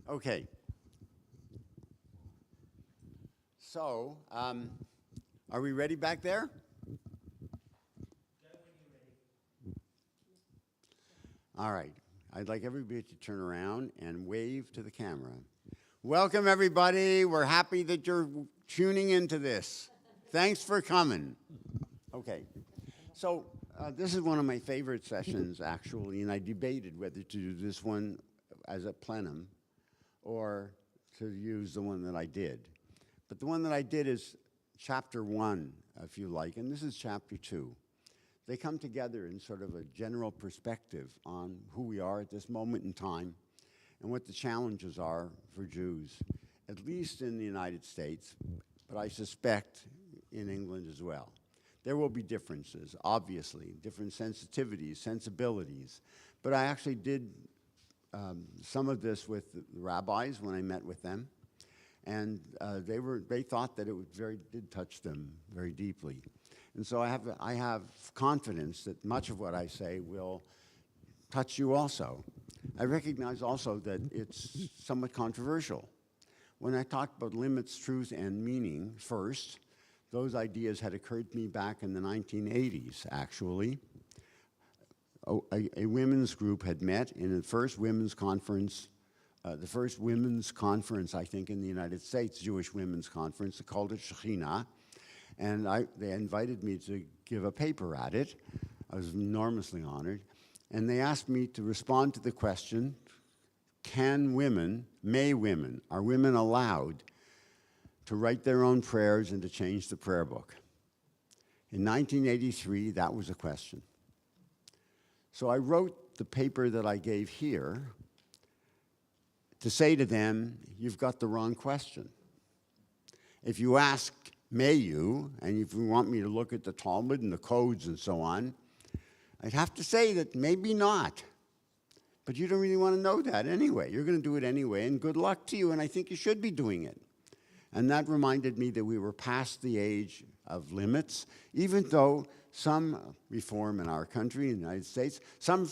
Okay. So, are we ready back there? All right. I'd like everybody to turn around and wave to the camera. Welcome, everybody. We're happy that you're tuning into this. Thanks for coming. Okay. So, this is one of my favorite sessions, actually, and I debated whether to do this one as a plenum or to use the one that I did. But the one that I did is chapter 1, if you like, and this is chapter 2. They come together in sort of a general perspective on who we are at this moment in time and what the challenges are for Jews, at least in the United States, but I suspect in England as well. There will be differences, obviously, different sensitivities, sensibilities, but I actually did some of this with the rabbis when I met with them, and they thought that it did touch them very deeply. And so I have confidence that much of what I say will touch you also. I recognize also that it's somewhat controversial. When I talked about limits, truth, and meaning first, those ideas had occurred to me back in the 1980s, actually. A women's group had met in the first women's conference, I think, in the United States, Jewish Women's Conference. They called it Shekhinah. And they invited me to give a paper at it. I was enormously honored. And they asked me to respond to the question, are women allowed to write their own prayers and to change the prayer book? In 1983, that was a question. So I wrote the paper that I gave here to say to them, you've got the wrong question. If you ask, may you, and if you want me to look at the Talmud and the codes and so on, I'd have to say that maybe not. But you don't really want to know that anyway. You're going to do it anyway, and good luck to you, and I think you should be doing it. And that reminded me that we were past the age of limits, even though some reform in our country, in the United States, some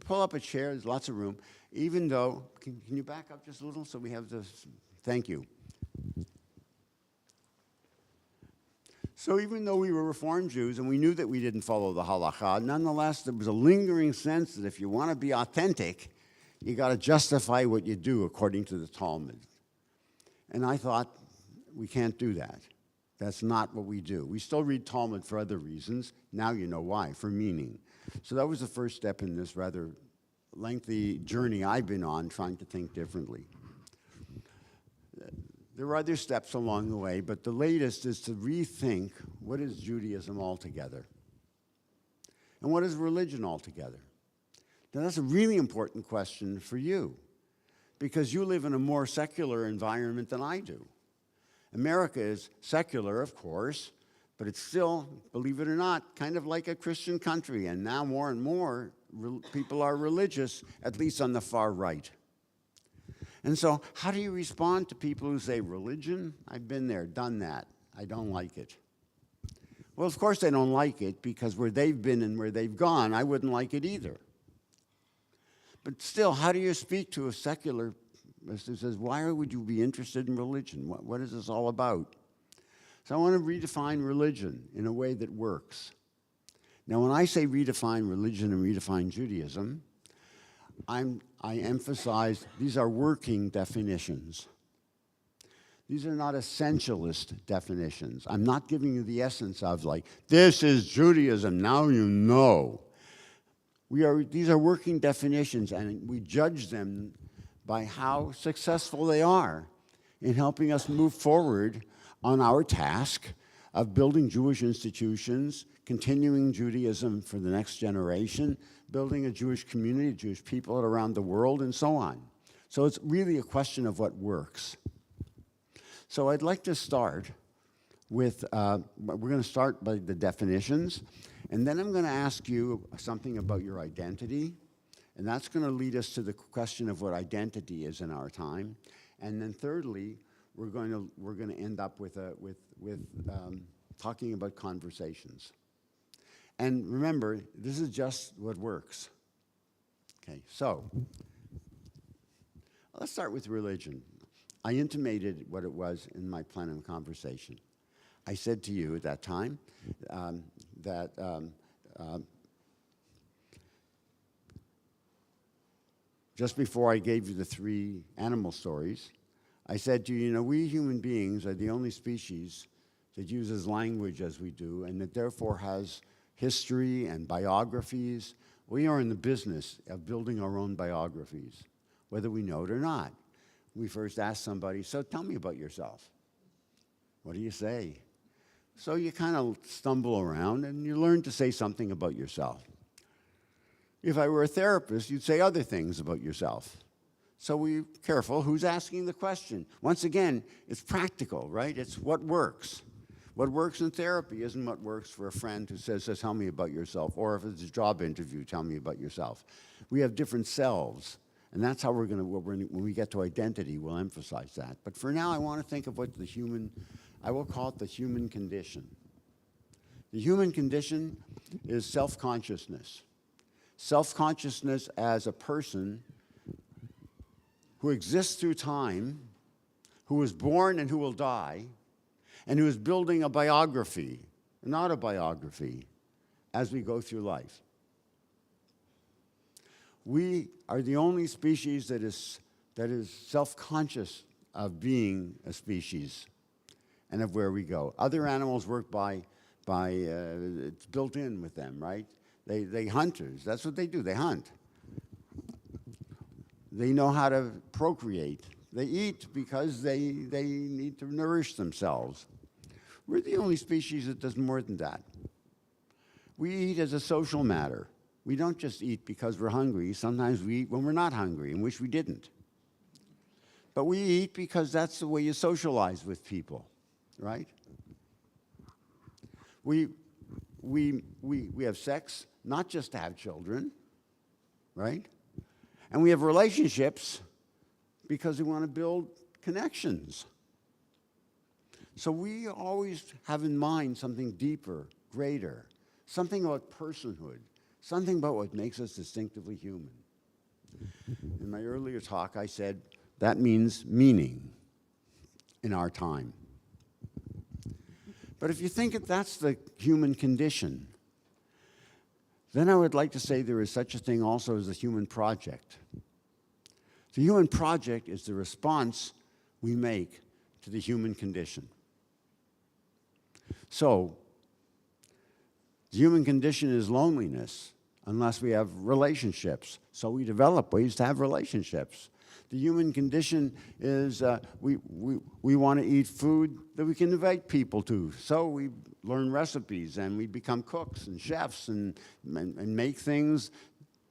pull up a chair, there's lots of room, even though, can you back up just a little so we have this, thank you. So even though we were Reformed Jews and we knew that we didn't follow the halakha, nonetheless, there was a lingering sense that if you want to be authentic, you got to justify what you do according to the Talmud. And I thought, we can't do that. That's not what we do. We still read Talmud for other reasons. Now you know why, for meaning. So that was the first step in this rather lengthy journey I've been on, trying to think differently. There were other steps along the way, but the latest is to rethink what is Judaism altogether, and what is religion altogether. Now that's a really important question for you, because you live in a more secular environment than I do. America is secular, of course, but it's still, believe it or not, kind of like a Christian country, and now more and more people are religious, at least on the far right. And so how do you respond to people who say, religion? I've been there, done that. I don't like it. Well, of course they don't like it, because where they've been and where they've gone, I wouldn't like it either. But still, how do you speak to a secular person who says, why would you be interested in religion? What is this all about? So I want to redefine religion in a way that works. Now, when I say redefine religion and redefine Judaism, I emphasize these are working definitions. These are not essentialist definitions. I'm not giving you the essence of like, this is Judaism, now you know. These are working definitions, and we judge them by how successful they are in helping us move forward on our task of building Jewish institutions, continuing Judaism for the next generation, building a Jewish community, Jewish people around the world, and so on. So it's really a question of what works. So I'd like to start with, we're going to start by the definitions, and then I'm going to ask you something about your identity, and that's going to lead us to the question of what identity is in our time. And then thirdly, we're going to end up with talking about conversations. And remember, this is just what works. Okay, so Let's start with religion. I intimated what it was in my plenum conversation. I said to you at that time that just before I gave you the 3 animal stories, I said to you, we human beings are the only species that uses language as we do, and that therefore has history and biographies. We are in the business of building our own biographies, whether we know it or not. We first ask somebody, so tell me about yourself. What do you say? So you kind of stumble around and you learn to say something about yourself. If I were a therapist, you'd say other things about yourself. So we're careful who's asking the question. Once again, it's practical, right? It's what works. What works in therapy isn't what works for a friend who says, tell me about yourself, or if it's a job interview, tell me about yourself. We have different selves, and that's how when we get to identity, we'll emphasize that. But for now, I want to think of what I will call it the human condition. The human condition is self-consciousness. Self-consciousness as a person who exists through time, who was born and who will die, and who is building a biography, an autobiography, as we go through life. We are the only species that is self-conscious of being a species and of where we go. Other animals work by it's built in with them, right? They hunters, that's what they do, they hunt. They know how to procreate. They eat because they need to nourish themselves. We're the only species that does more than that. We eat as a social matter. We don't just eat because we're hungry. Sometimes we eat when we're not hungry and wish we didn't. But we eat because that's the way you socialize with people, right? We have sex not just to have children, right? And we have relationships because we want to build connections. So we always have in mind something deeper, greater, something about personhood, something about what makes us distinctively human. In my earlier talk, I said that means meaning in our time. But if you think that that's the human condition, then I would like to say there is such a thing also as the human project. The human project is the response we make to the human condition. So, the human condition is loneliness unless we have relationships. So we develop ways to have relationships. The human condition is we want to eat food that we can invite people to. So we learn recipes and we become cooks and chefs and make things,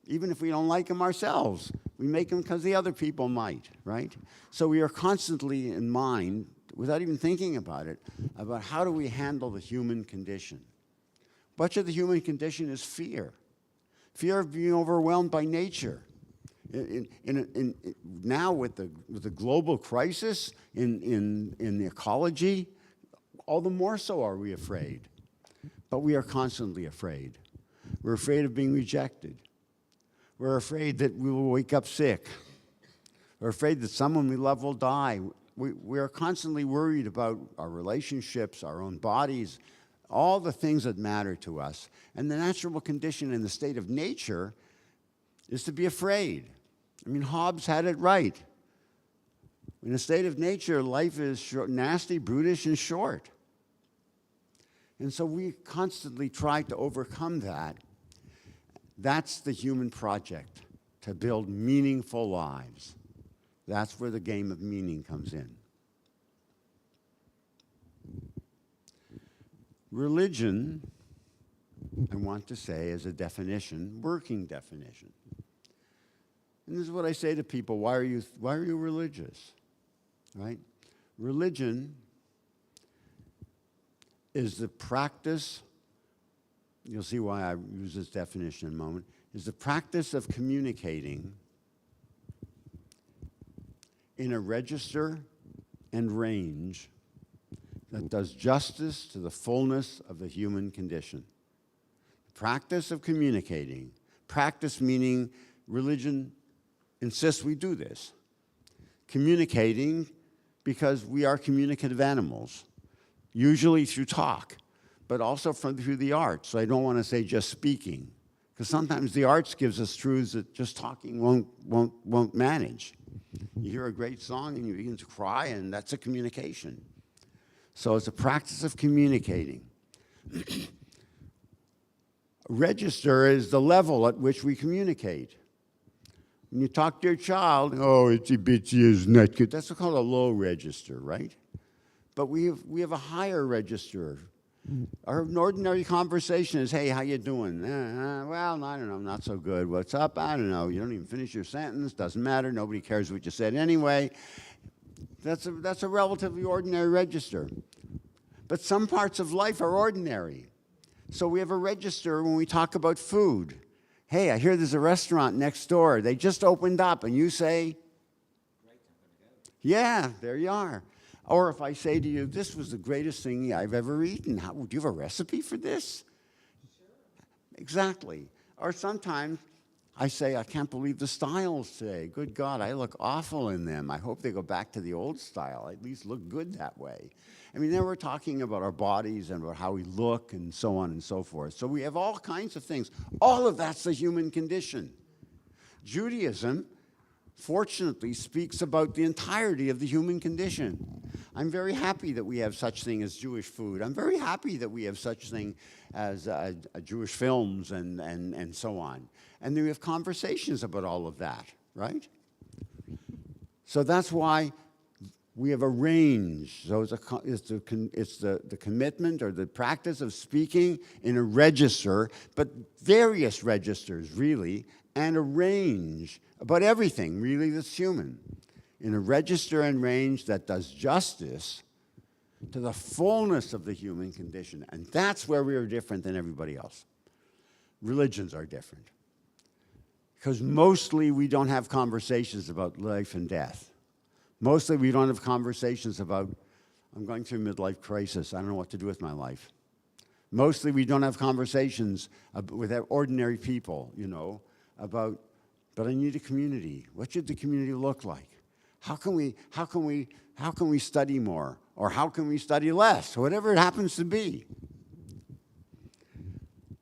even if we don't like them ourselves. We make them because the other people might, right? So we are constantly in mind, without even thinking about it, about how do we handle the human condition. Much of the human condition is fear. Fear of being overwhelmed by nature. Now with the global crisis in the ecology, all the more so are we afraid. But we are constantly afraid. We're afraid of being rejected. We're afraid that we will wake up sick. We're afraid that someone we love will die. We are constantly worried about our relationships, our own bodies, all the things that matter to us. And the natural condition in the state of nature is to be afraid. I mean, Hobbes had it right. In a state of nature, life is short, nasty, brutish, and short. And so we constantly try to overcome that. That's the human project, to build meaningful lives. That's where the game of meaning comes in. Religion, I want to say, as a definition, working definition. And this is what I say to people, why are you religious? Right? Religion is the practice, you'll see why I use this definition in a moment, is the practice of communicating in a register and range that does justice to the fullness of the human condition. Practice of communicating. Practice meaning religion insists we do this. communicating because we are communicative animals, usually through talk, but also through the arts. So I don't want to say just speaking, because sometimes the arts gives us truths that just talking won't manage. You hear a great song and you begin to cry, and that's a communication. So it's a practice of communicating. Register is the level at which we communicate. When you talk to your child, oh, itsy bitsy is not good. That's called a low register, right? But we have a higher register. Our ordinary conversation is, hey, how you doing? Well, I don't know, not so good. What's up? I don't know. You don't even finish your sentence. Doesn't matter. Nobody cares what you said anyway. That's a relatively ordinary register. But some parts of life are ordinary. So we have a register when we talk about food. Hey, I hear there's a restaurant next door. They just opened up, and you say, yeah, there you are. Or if I say to you, this was the greatest thing I've ever eaten. Do you have a recipe for this? Sure. Exactly. Or sometimes I say, I can't believe the styles today. Good God, I look awful in them. I hope they go back to the old style. I at least look good that way. I mean, then we're talking about our bodies and about how we look and so on and so forth. So we have all kinds of things. All of that's the human condition. Judaism, fortunately, speaks about the entirety of the human condition. I'm very happy that we have such thing as Jewish food. I'm very happy that we have such thing as Jewish films and so on. And then we have conversations about all of that, right? So that's why we have a range. So it's the commitment or the practice of speaking in a register, but various registers, really, and a range about everything, really, that's human. In a register and range that does justice to the fullness of the human condition. And that's where we are different than everybody else. Religions are different. Because mostly we don't have conversations about life and death. Mostly we don't have conversations about, I'm going through a midlife crisis, I don't know what to do with my life. Mostly we don't have conversations with ordinary people, about, but I need a community. What should the community look like? How can we study more? Or how can we study less? Whatever it happens to be.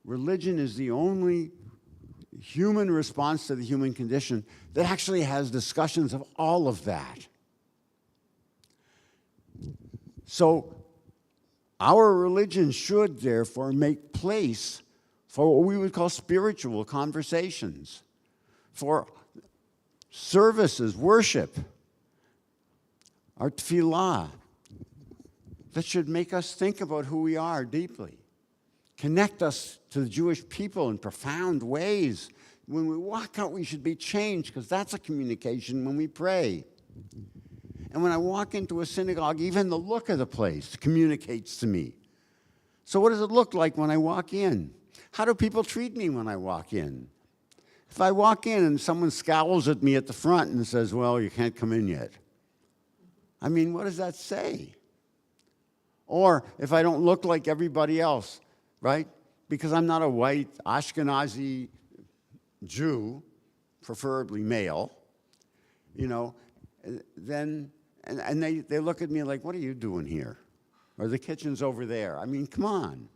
Religion is the only human response to the human condition that actually has discussions of all of that. So our religion should, therefore, make place for what we would call spiritual conversations, for services, worship, our tefillah, that should make us think about who we are deeply, connect us to the Jewish people in profound ways. When we walk out, we should be changed, because that's a communication when we pray. And when I walk into a synagogue, even the look of the place communicates to me. So what does it look like when I walk in? How do people treat me when I walk in? If I walk in and someone scowls at me at the front and says, well, you can't come in yet. I mean, what does that say? Or if I don't look like everybody else, right? Because I'm not a white Ashkenazi Jew, preferably male, then, and they look at me like, what are you doing here? Or the kitchen's over there. I mean, come on.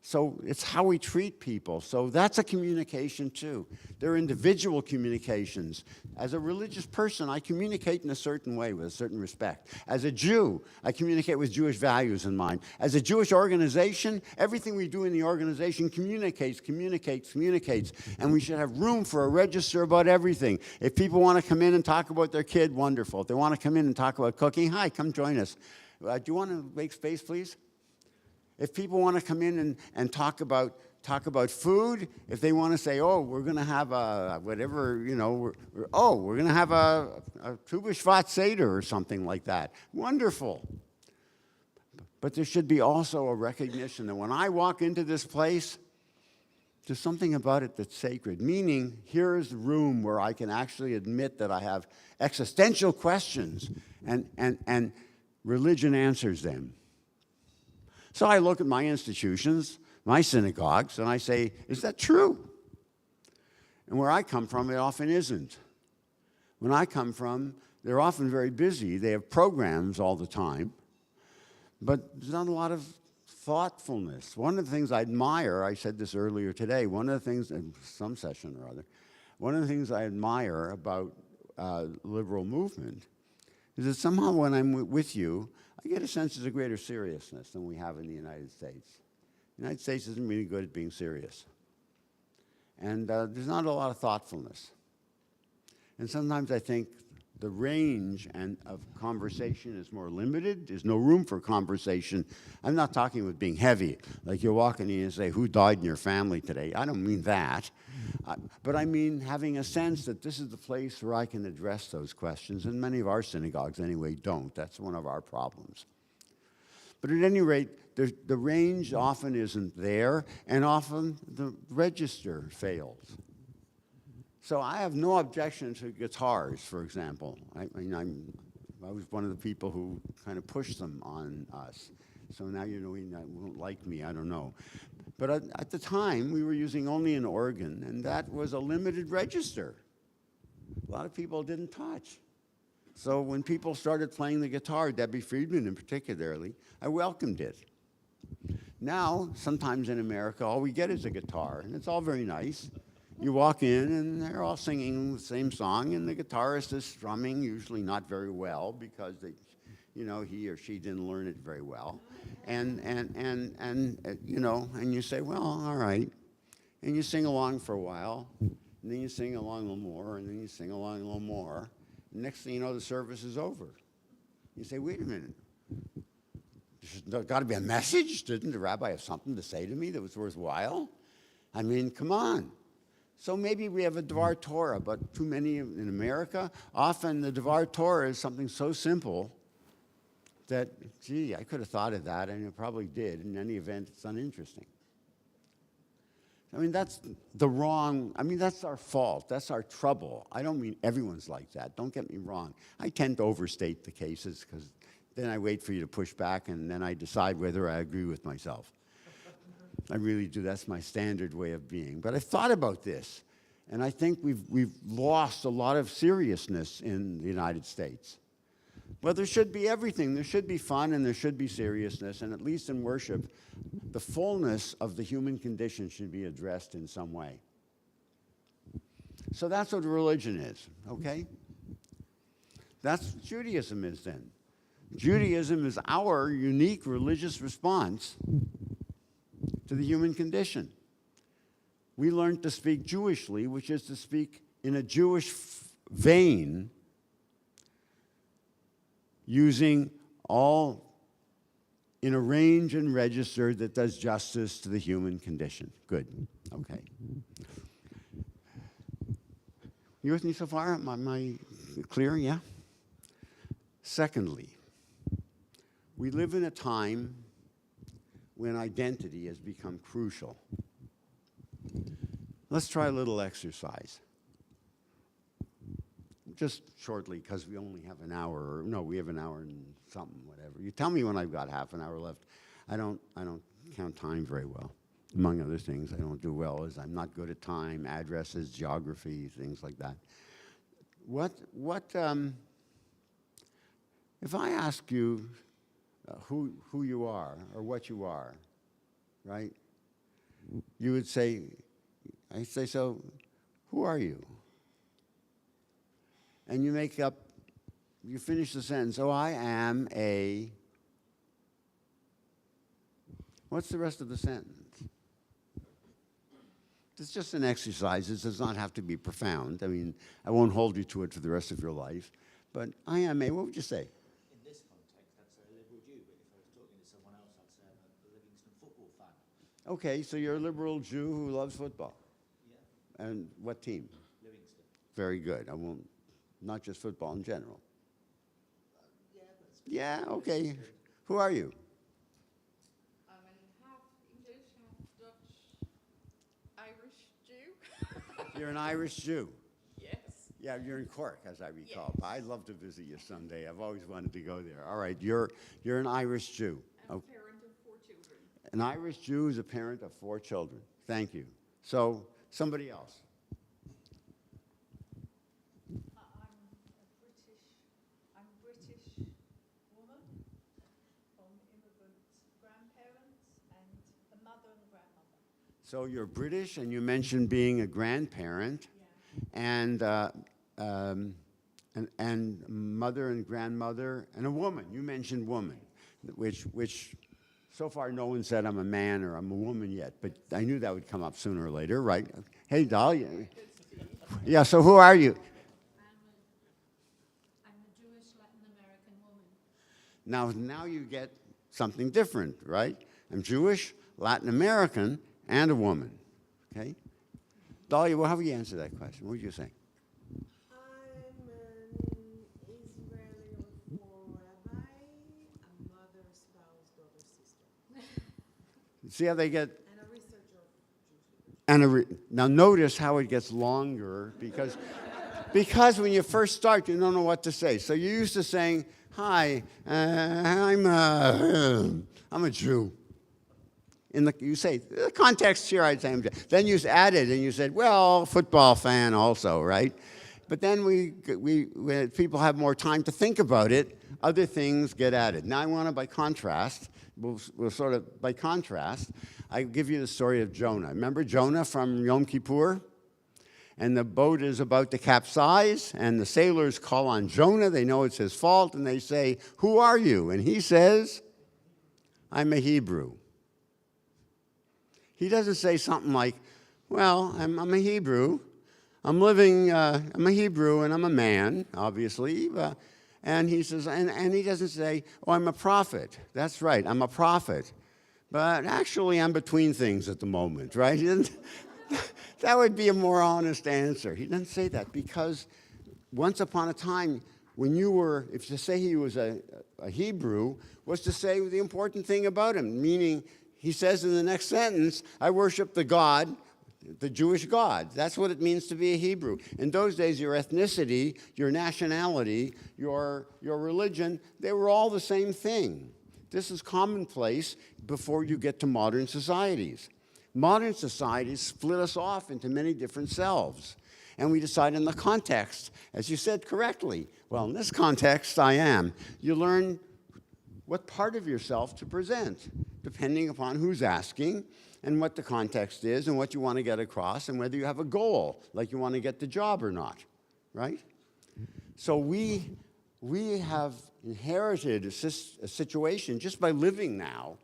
So it's how we treat people. So that's a communication too. There are individual communications. As a religious person, I communicate in a certain way with a certain respect. As a Jew, I communicate with Jewish values in mind. As a Jewish organization, everything we do in the organization communicates. And we should have room for a register about everything. If people want to come in and talk about their kid, wonderful. If they want to come in and talk about cooking, hi, come join us. Do you want to make space, please? If people want to come in and talk about food, if they want to say, oh, we're going to have a whatever, we're going to have a Tu B'Shvat Seder or something like that. Wonderful. But there should be also a recognition that when I walk into this place, there's something about it that's sacred. Meaning, here's the room where I can actually admit that I have existential questions, and religion answers them. So I look at my institutions, my synagogues, and I say, is that true? And where I come from, it often isn't. When I come from, They're often very busy. They have programs all the time, but there's not a lot of thoughtfulness. One of the things I admire, I said this earlier today, one of the things, in some session or other, one of the things I admire about liberal movement is that somehow when I'm with you, I get a sense of a greater seriousness than we have in the United States. The United States isn't really good at being serious. And there's not a lot of thoughtfulness. And sometimes I think the range of conversation is more limited. There's no room for conversation. I'm not talking about being heavy, like you're walking in and say, who died in your family today? I don't mean that. But I mean having a sense that this is the place where I can address those questions, and many of our synagogues anyway don't. That's one of our problems. But at any rate, the range often isn't there, and often the register fails. So I have no objection to guitars, for example. I was one of the people who kind of pushed them on us. So now you won't like me, I don't know. But at the time, we were using only an organ, and that was a limited register. A lot of people didn't touch. So when people started playing the guitar, Debbie Friedman in particularly, I welcomed it. Now, sometimes in America, all we get is a guitar, and it's all very nice. You walk in, and they're all singing the same song, and the guitarist is strumming, usually not very well, because he or she didn't learn it very well. And you say, well, all right. And you sing along for a while, and then you sing along a little more, and then you sing along a little more. And next thing you know, the service is over. You say, wait a minute. There's got to be a message? Didn't the rabbi have something to say to me that was worthwhile? I mean, come on. So maybe we have a Dvar Torah, but too many in America, often the Dvar Torah is something so simple that, gee, I could have thought of that, and it probably did. In any event, it's uninteresting. I mean, that's that's our fault. That's our trouble. I don't mean everyone's like that. Don't get me wrong. I tend to overstate the cases because then I wait for you to push back, and then I decide whether I agree with myself. I really do. That's my standard way of being. But I've thought about this, and I think we've lost a lot of seriousness in the United States. Well, there should be everything. There should be fun, and there should be seriousness, and at least in worship, the fullness of the human condition should be addressed in some way. So that's what religion is, okay? That's what Judaism is then. Judaism is our unique religious response to the human condition. We learned to speak Jewishly, which is to speak in a Jewish vein, using all in a range and register that does justice to the human condition. Good, okay. You with me so far? Am I clear, yeah? Secondly, we live in a time when identity has become crucial. Let's try a little exercise. Just shortly, because we only have an hour, we have an hour and something, whatever. You tell me when I've got half an hour left. I don't count time very well. Among other things, I don't do well as I'm not good at time, addresses, geography, things like that. If I ask you who you are or what you are, right? You would say, I say, so who are you? And you finish the sentence, oh, I am a, what's the rest of the sentence? It's just an exercise. It does not have to be profound. I mean, I won't hold you to it for the rest of your life. But I am a, what would you say? In this context, I'd say a liberal Jew, but if I was talking to someone else, I'd say I'm a Livingston football fan. Okay, so you're a liberal Jew who loves football. Yeah. And what team? Livingston. Very good. I won't, not just football in general. Yeah, but it's Yeah, okay. Who are you? I'm half English, half Dutch, Irish Jew. You're an Irish Jew. Yes. Yeah, you're in Cork, as I recall. Yes. I'd love to visit you someday. I've always wanted to go there. All right, you're an Irish Jew. I'm Okay. a parent of 4 children. An Irish Jew is a parent of 4 children. Thank you. So, somebody else. I'm a British So you're British, and you mentioned being a grandparent, and mother and grandmother, and a woman. You mentioned woman, which so far no one said I'm a man or I'm a woman yet, but I knew that would come up sooner or later, right? Hey, Dahlia. Yeah, so who are you? I'm a Jewish Latin American woman. Now you get something different, right? I'm Jewish, Latin American, and a woman, okay? Dahlia, well, how would you answer that question? What would you say? I'm an Israeli Reform rabbi, a mother, spouse, daughter, sister, See how they get... and a researcher of Jewish literature. Now notice how it gets longer because when you first start, you don't know what to say. So you're used to saying, hi, I'm a Jew. You say, the context here, I'd say I'm Jew. Then you added and you said, well, football fan also, right? But then when people have more time to think about it, other things get added. Now I want to, by contrast, we'll sort of, by contrast, I give you the story of Jonah. Remember Jonah from Yom Kippur? And the boat is about to capsize, and the sailors call on Jonah. They know it's his fault, and they say, who are you? And he says, I'm a Hebrew. He doesn't say something like, well, I'm a Hebrew. I'm a Hebrew, and I'm a man, obviously. And he says, and he doesn't say, oh, I'm a prophet. That's right, I'm a prophet. But actually, I'm between things at the moment, right? He doesn't, that would be a more honest answer. He doesn't say that because once upon a time, when you were, if to say he was a Hebrew, was to say the important thing about him, meaning he says in the next sentence, I worship the God, the Jewish God. That's what it means to be a Hebrew. In those days, your ethnicity, your nationality, your religion, they were all the same thing. This is commonplace before you get to modern societies. Modern societies split us off into many different selves. And we decide in the context, as you said correctly, well, in this context, I am. You learn what part of yourself to present, depending upon who's asking and what the context is and what you want to get across and whether you have a goal, like you want to get the job or not, right? So we have inherited a situation just by living now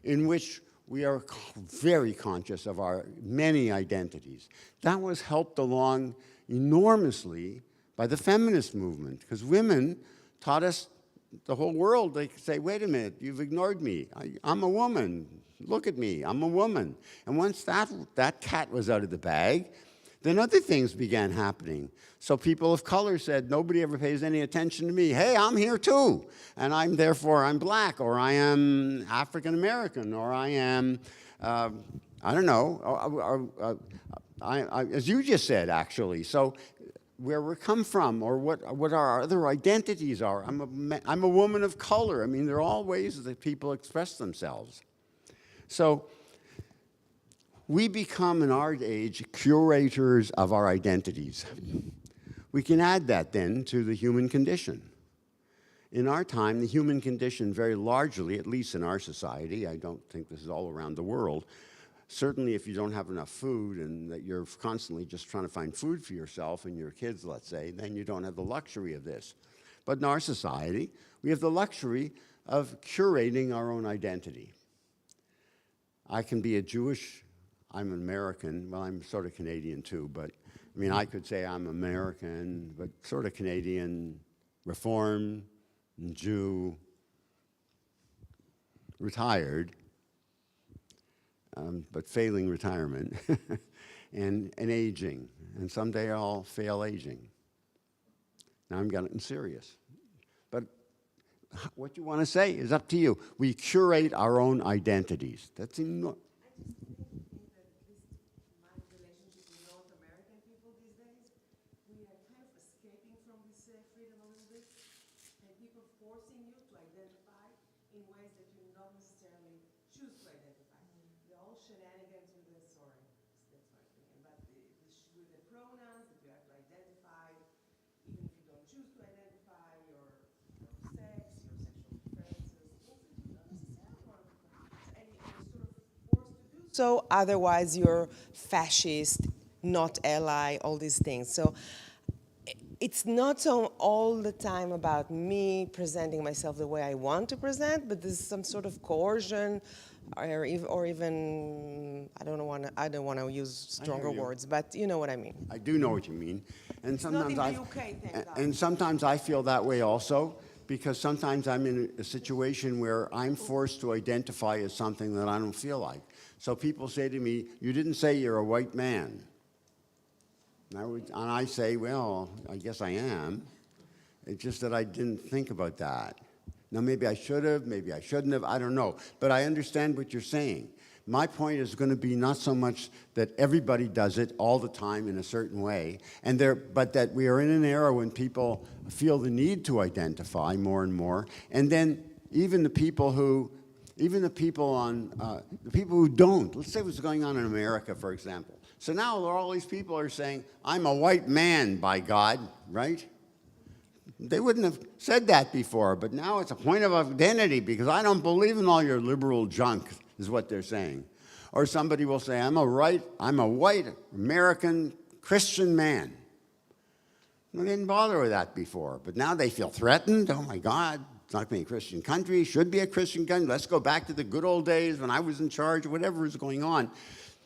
in which we are very conscious of our many identities. That was helped along enormously by the feminist movement, because women taught us the whole world. They could say, wait a minute, you've ignored me. I'm a woman. Look at me, I'm a woman. And once that cat was out of the bag, then other things began happening. So people of color said, nobody ever pays any attention to me. Hey, I'm here too. And therefore I'm black, or I am African American, or I am, I don't know, as you just said, actually. So where we come from, or what our other identities are. I'm a woman of color. I mean, there are all ways that people express themselves. So we become, in our age, curators of our identities. We can add that then to the human condition. In our time, the human condition very largely, at least in our society, I don't think this is all around the world, certainly if you don't have enough food and that you're constantly just trying to find food for yourself and your kids, let's say, then you don't have the luxury of this. But in our society, we have the luxury of curating our own identity. I can be a Jewish, I'm an American, well, I'm sort of Canadian too, but I mean, I could say I'm American, but sort of Canadian, Reformed, Jew, retired, but failing retirement, and aging. And someday I'll fail aging. Now I'm getting serious. But what you want to say is up to you. We curate our own identities. That's enormous. I just think that at least my relationship with North American people these days, we are kind of escaping from this freedom a little bit, and people forcing you to identify in ways that you not necessarily choose to identify. The whole shenanigans with the, sorry, that's my opinion, but with the pronouns that you have to identify, even if you don't choose to identify your sex, your sexual preferences, things that you don't necessarily want to, and you're sort of forced to do so, otherwise you're fascist, not ally, all these things. So it's not all the time about me presenting myself the way I want to present, but there's some sort of coercion, or even I don't want to use stronger you. words, but you know what I mean. I do know what you mean. And It's not sometimes in the I UK, thank God. and sometimes I feel that way also, because sometimes I'm in a situation where I'm forced to identify as something that I don't feel like. So people say to me, "You didn't say you're a white man." And I say, well, I guess I am. It's just that I didn't think about that. Now, maybe I should have, maybe I shouldn't have, I don't know. But I understand what you're saying. My point is going to be not so much that everybody does it all the time in a certain way, but that we are in an era when people feel the need to identify more and more, and then even the people who don't. Let's say what's going on in America, for example. So now all these people are saying, "I'm a white man, by God," right? They wouldn't have said that before, but now it's a point of identity because I don't believe in all your liberal junk, is what they're saying. Or somebody will say, I'm a white American Christian man. They didn't bother with that before, but now they feel threatened. Oh my God, it's not going to be a Christian country, should be a Christian country. Let's go back to the good old days when I was in charge, whatever is going on.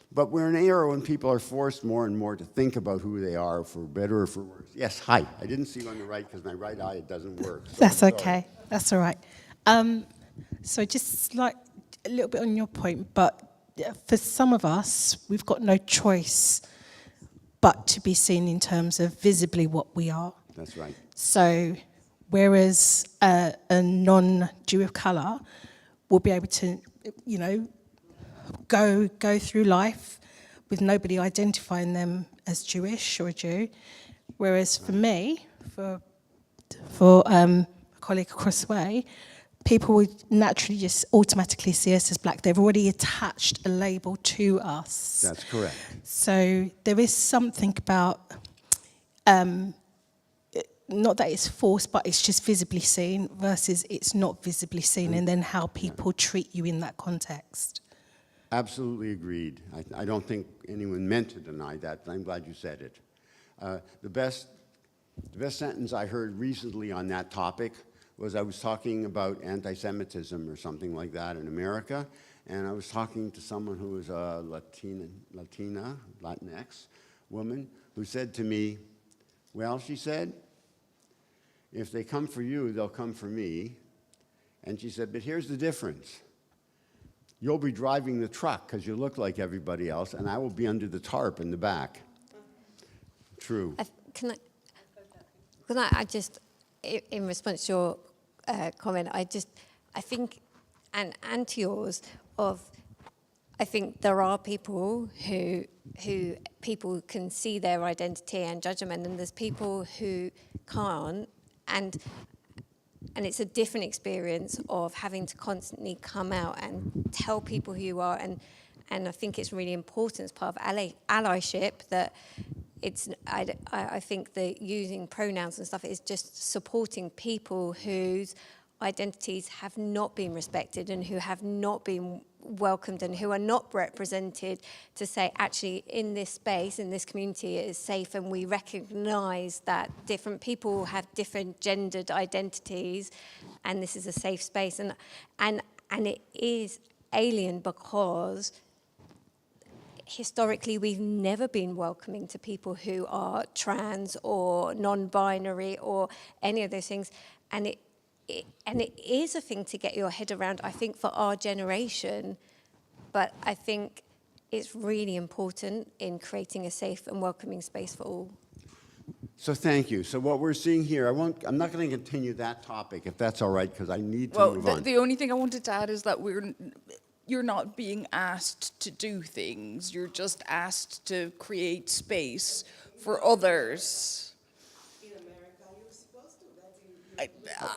But we're in an era when people are forced more and more to think about who they are, for better or for worse. Yes, hi. I didn't see you on the right because my right eye, it doesn't work. So That's sorry. okay. That's all right. So just like a little bit on your point, but for some of us, we've got no choice but to be seen in terms of visibly what we are. That's right. So whereas a non-Jew of colour will be able to, you know, go through life with nobody identifying them as Jewish or a Jew, whereas for me, for a colleague across the way, people would naturally just automatically see us as black. They've already attached a label to us. That's correct. So there is something about, not that it's forced, but it's just visibly seen versus it's not visibly seen, and then how people treat you in that context. Absolutely agreed. I don't think anyone meant to deny that, but I'm glad you said it. The best sentence I heard recently on that topic was I was talking about anti-Semitism or something like that in America, and I was talking to someone who was a Latinx woman, who said to me, well, she said, if they come for you, they'll come for me. And she said, but here's the difference. You'll be driving the truck because you look like everybody else, and I will be under the tarp in the back. True. Can I just, in response to your comment, I think, and to yours, I think there are people who people can see their identity and judge them, and then there's people who can't, and it's a different experience of having to constantly come out and tell people who you are, and I think it's really important as part of allyship that I think that using pronouns and stuff is just supporting people whose identities have not been respected and who have not been welcomed and who are not represented, to say actually in this space, in this community, it is safe, and we recognise that different people have different gendered identities and this is a safe space, and it is alien because historically we've never been welcoming to people who are trans or non-binary or any of those things, and it is a thing to get your head around, I think, for our generation, but I think it's really important in creating a safe and welcoming space for all. So thank you. So what we're seeing here, I'm not going to continue that topic, if that's all right, because I need to move on. The only thing I wanted to add is that you're not being asked to do things. You're just asked to create space for others.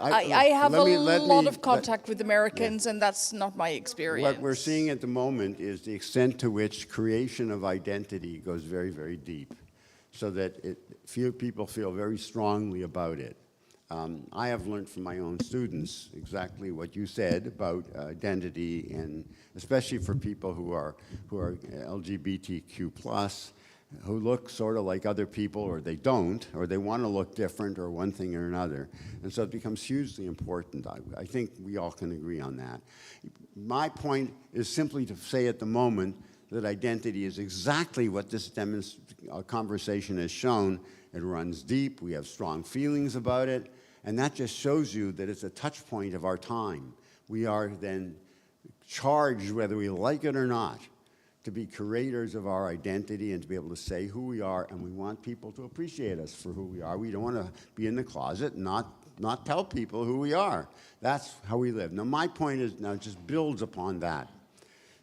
I have a lot of contact with Americans, and that's not my experience. What we're seeing at the moment is the extent to which creation of identity goes very, very deep, so that people feel very strongly about it. I have learned from my own students exactly what you said about identity, and especially for people who are LGBTQ+, who look sort of like other people, or they don't, or they want to look different, or one thing or another. And so it becomes hugely important. I think we all can agree on that. My point is simply to say at the moment that identity is exactly what this conversation has shown. It runs deep. We have strong feelings about it. And that just shows you that it's a touch point of our time. We are then charged, whether we like it or not, to be curators of our identity and to be able to say who we are, and we want people to appreciate us for who we are. We don't want to be in the closet and not tell people who we are. That's how we live. Now, my point is, now it just builds upon that.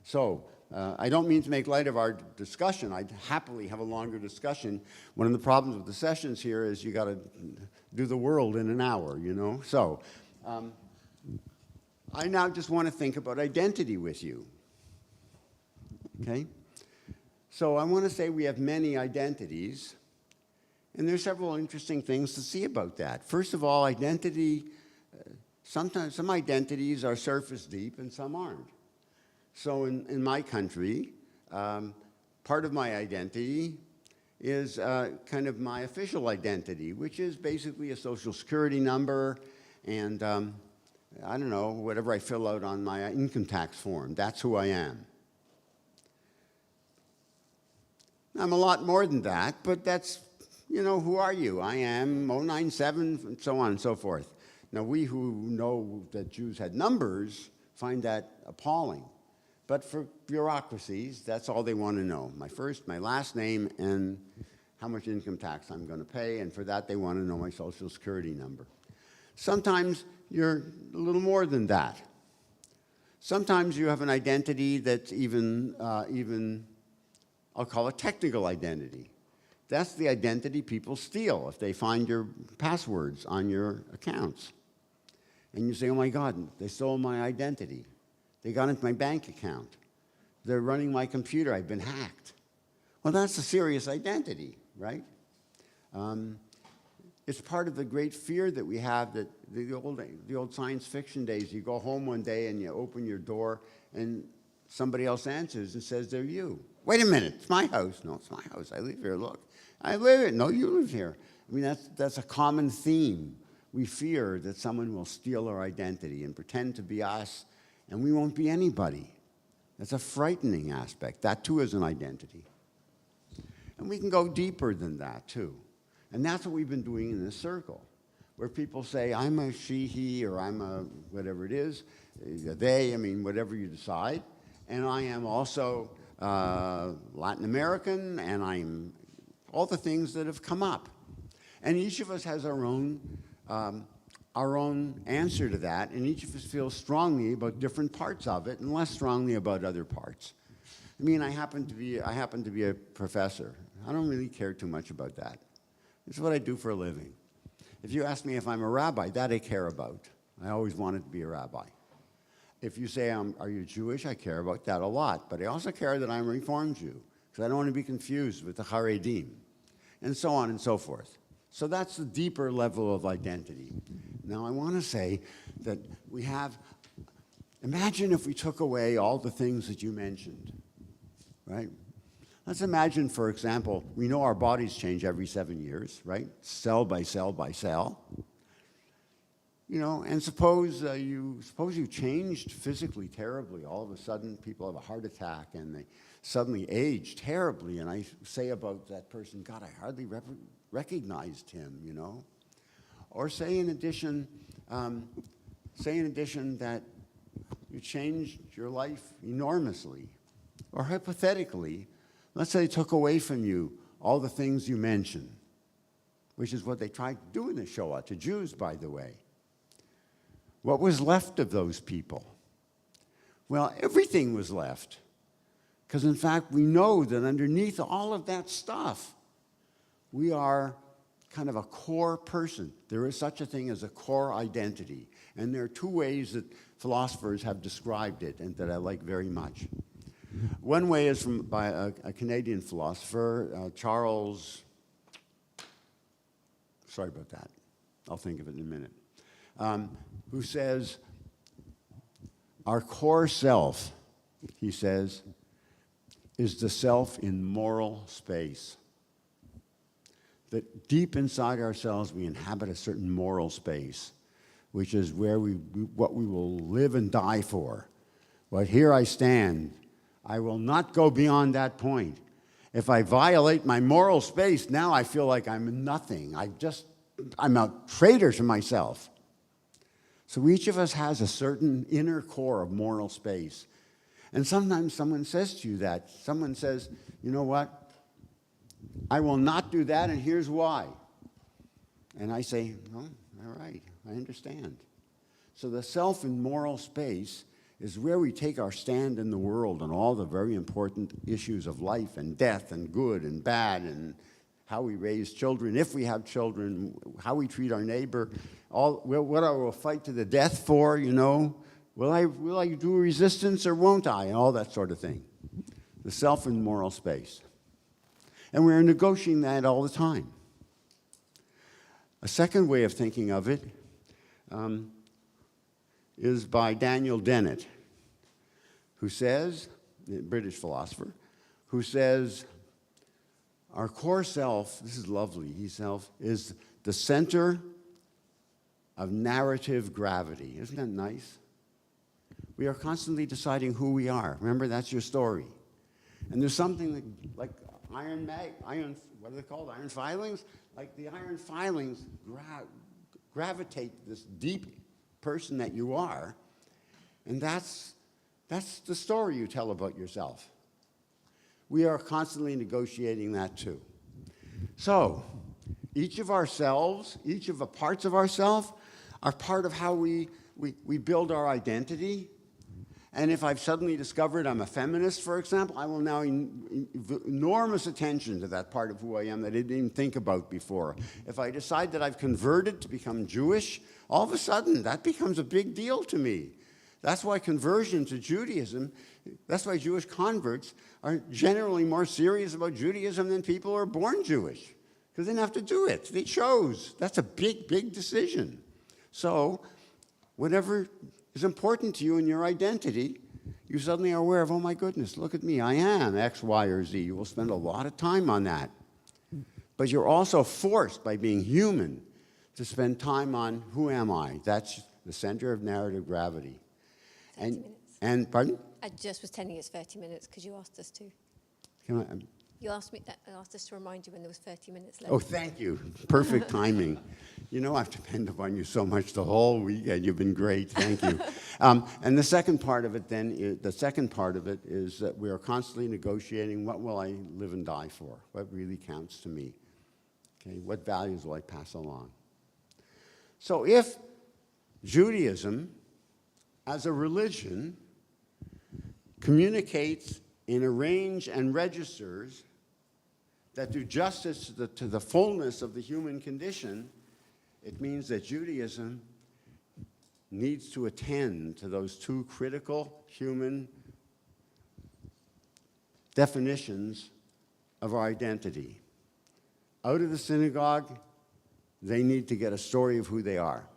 So, I don't mean to make light of our discussion. I'd happily have a longer discussion. One of the problems with the sessions here is you got to do the world in an hour, you know? So, I now just want to think about identity with you. Okay? So I want to say we have many identities, and there's several interesting things to see about that. First of all, identity, sometimes some identities are surface deep and some aren't. So in my country, part of my identity is kind of my official identity, which is basically a social security number and, I don't know, whatever I fill out on my income tax form. That's who I am. I'm a lot more than that, but that's, you know, who are you? I am 097, and so on and so forth. Now, we who know that Jews had numbers find that appalling. But for bureaucracies, that's all they want to know. My first, my last name, and how much income tax I'm going to pay, and for that they want to know my social security number. Sometimes you're a little more than that. Sometimes you have an identity that's even I'll call it technical identity. That's the identity people steal if they find your passwords on your accounts. And you say, oh my God, they stole my identity. They got into my bank account. They're running my computer. I've been hacked. Well, that's a serious identity, right? It's part of the great fear that we have that the old science fiction days, you go home one day and you open your door and somebody else answers and says they're you. Wait a minute, it's my house. No, it's my house. I live here, look. I live here. No, you live here. I mean, that's a common theme. We fear that someone will steal our identity and pretend to be us, and we won't be anybody. That's a frightening aspect. That, too, is an identity. And we can go deeper than that, too. And that's what we've been doing in this circle, where people say, I'm a she, he, or I'm a whatever it is, they, I mean, whatever you decide. And I am also Latin American, and I'm all the things that have come up. And each of us has our own answer to that, and each of us feels strongly about different parts of it and less strongly about other parts. I mean, I happen to be a professor. I don't really care too much about that. It's what I do for a living. If you ask me if I'm a rabbi, that I care about. I always wanted to be a rabbi. If you say, are you Jewish? I care about that a lot. But I also care that I'm a Reformed Jew, because I don't want to be confused with the Haredim, and so on and so forth. So that's the deeper level of identity. Now, I want to say that we have, imagine if we took away all the things that you mentioned, right? Let's imagine, for example, we know our bodies change every 7 years, right? Cell by cell by cell. You know, and suppose you changed physically terribly. All of a sudden, people have a heart attack and they suddenly age terribly. And I say about that person, God, I hardly recognized him, you know. Or say in addition that you changed your life enormously. Or hypothetically, let's say they took away from you all the things you mentioned, which is what they tried to do in the Shoah, to Jews, by the way. What was left of those people? Well, everything was left. Because in fact, we know that underneath all of that stuff, we are kind of a core person. There is such a thing as a core identity. And there are two ways that philosophers have described it and that I like very much. One way is by a Canadian philosopher, Charles, sorry about that. I'll think of it in a minute, who says, our core self, he says, is the self in moral space. That deep inside ourselves we inhabit a certain moral space, which is where what we will live and die for. But here I stand. I will not go beyond that point. If I violate my moral space, now I feel like I'm nothing. I'm a traitor to myself. So each of us has a certain inner core of moral space. And sometimes someone says to you that. Someone says, you know what? I will not do that, and here's why. And I say, well, all right, I understand. So the self in moral space is where we take our stand in the world on all the very important issues of life and death and good and bad and how we raise children, if we have children, how we treat our neighbor, what I will fight to the death for, you know. Will I do resistance or won't I? And all that sort of thing. The self in moral space. And we're negotiating that all the time. A second way of thinking of it is by Daniel Dennett, who says, a British philosopher, who says, our core self, this is lovely, is the center of narrative gravity. Isn't that nice? We are constantly deciding who we are. Remember, that's your story. And there's something like iron, what are they called? Iron filings? Like the iron filings gravitate this deep person that you are, and that's the story you tell about yourself. We are constantly negotiating that too. So, each of ourselves, each of the parts of ourselves are part of how we build our identity. And if I've suddenly discovered I'm a feminist, for example, I will now enormous attention to that part of who I am that I didn't even think about before. If I decide that I've converted to become Jewish, all of a sudden that becomes a big deal to me. That's why conversion to Judaism, that's why Jewish converts are generally more serious about Judaism than people who are born Jewish, because they didn't have to do it. They chose. That's a big, big decision. So whatever is important to you in your identity, you suddenly are aware of, oh my goodness, look at me, I am X, Y, or Z. You will spend a lot of time on that. But you're also forced by being human to spend time on who am I? That's the center of narrative gravity. 30 minutes. And pardon? I just was telling you it's 30 minutes because you asked us to. You asked us to remind you when there was 30 minutes left. Oh, thank you. Perfect timing. You know, I've depended upon you so much the whole weekend. You've been great. Thank you. And the second part of it then, is that we are constantly negotiating what will I live and die for? What really counts to me? Okay, what values will I pass along? So if Judaism, as a religion, communicates in a range and registers that do justice to the fullness of the human condition, it means that Judaism needs to attend to those two critical human definitions of our identity. Out of the synagogue, they need to get a story of who they are.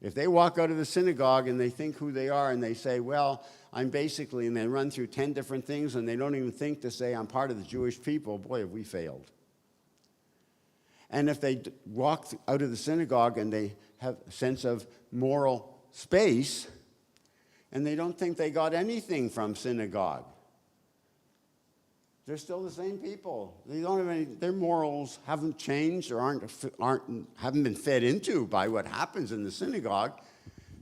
If they walk out of the synagogue and they think who they are and they say, well, I'm basically, and they run through 10 different things and they don't even think to say I'm part of the Jewish people, boy, have we failed. And if they walk out of the synagogue and they have a sense of moral space and they don't think they got anything from synagogue, they're still the same people. They don't have any, their morals haven't changed or haven't been fed into by what happens in the synagogue.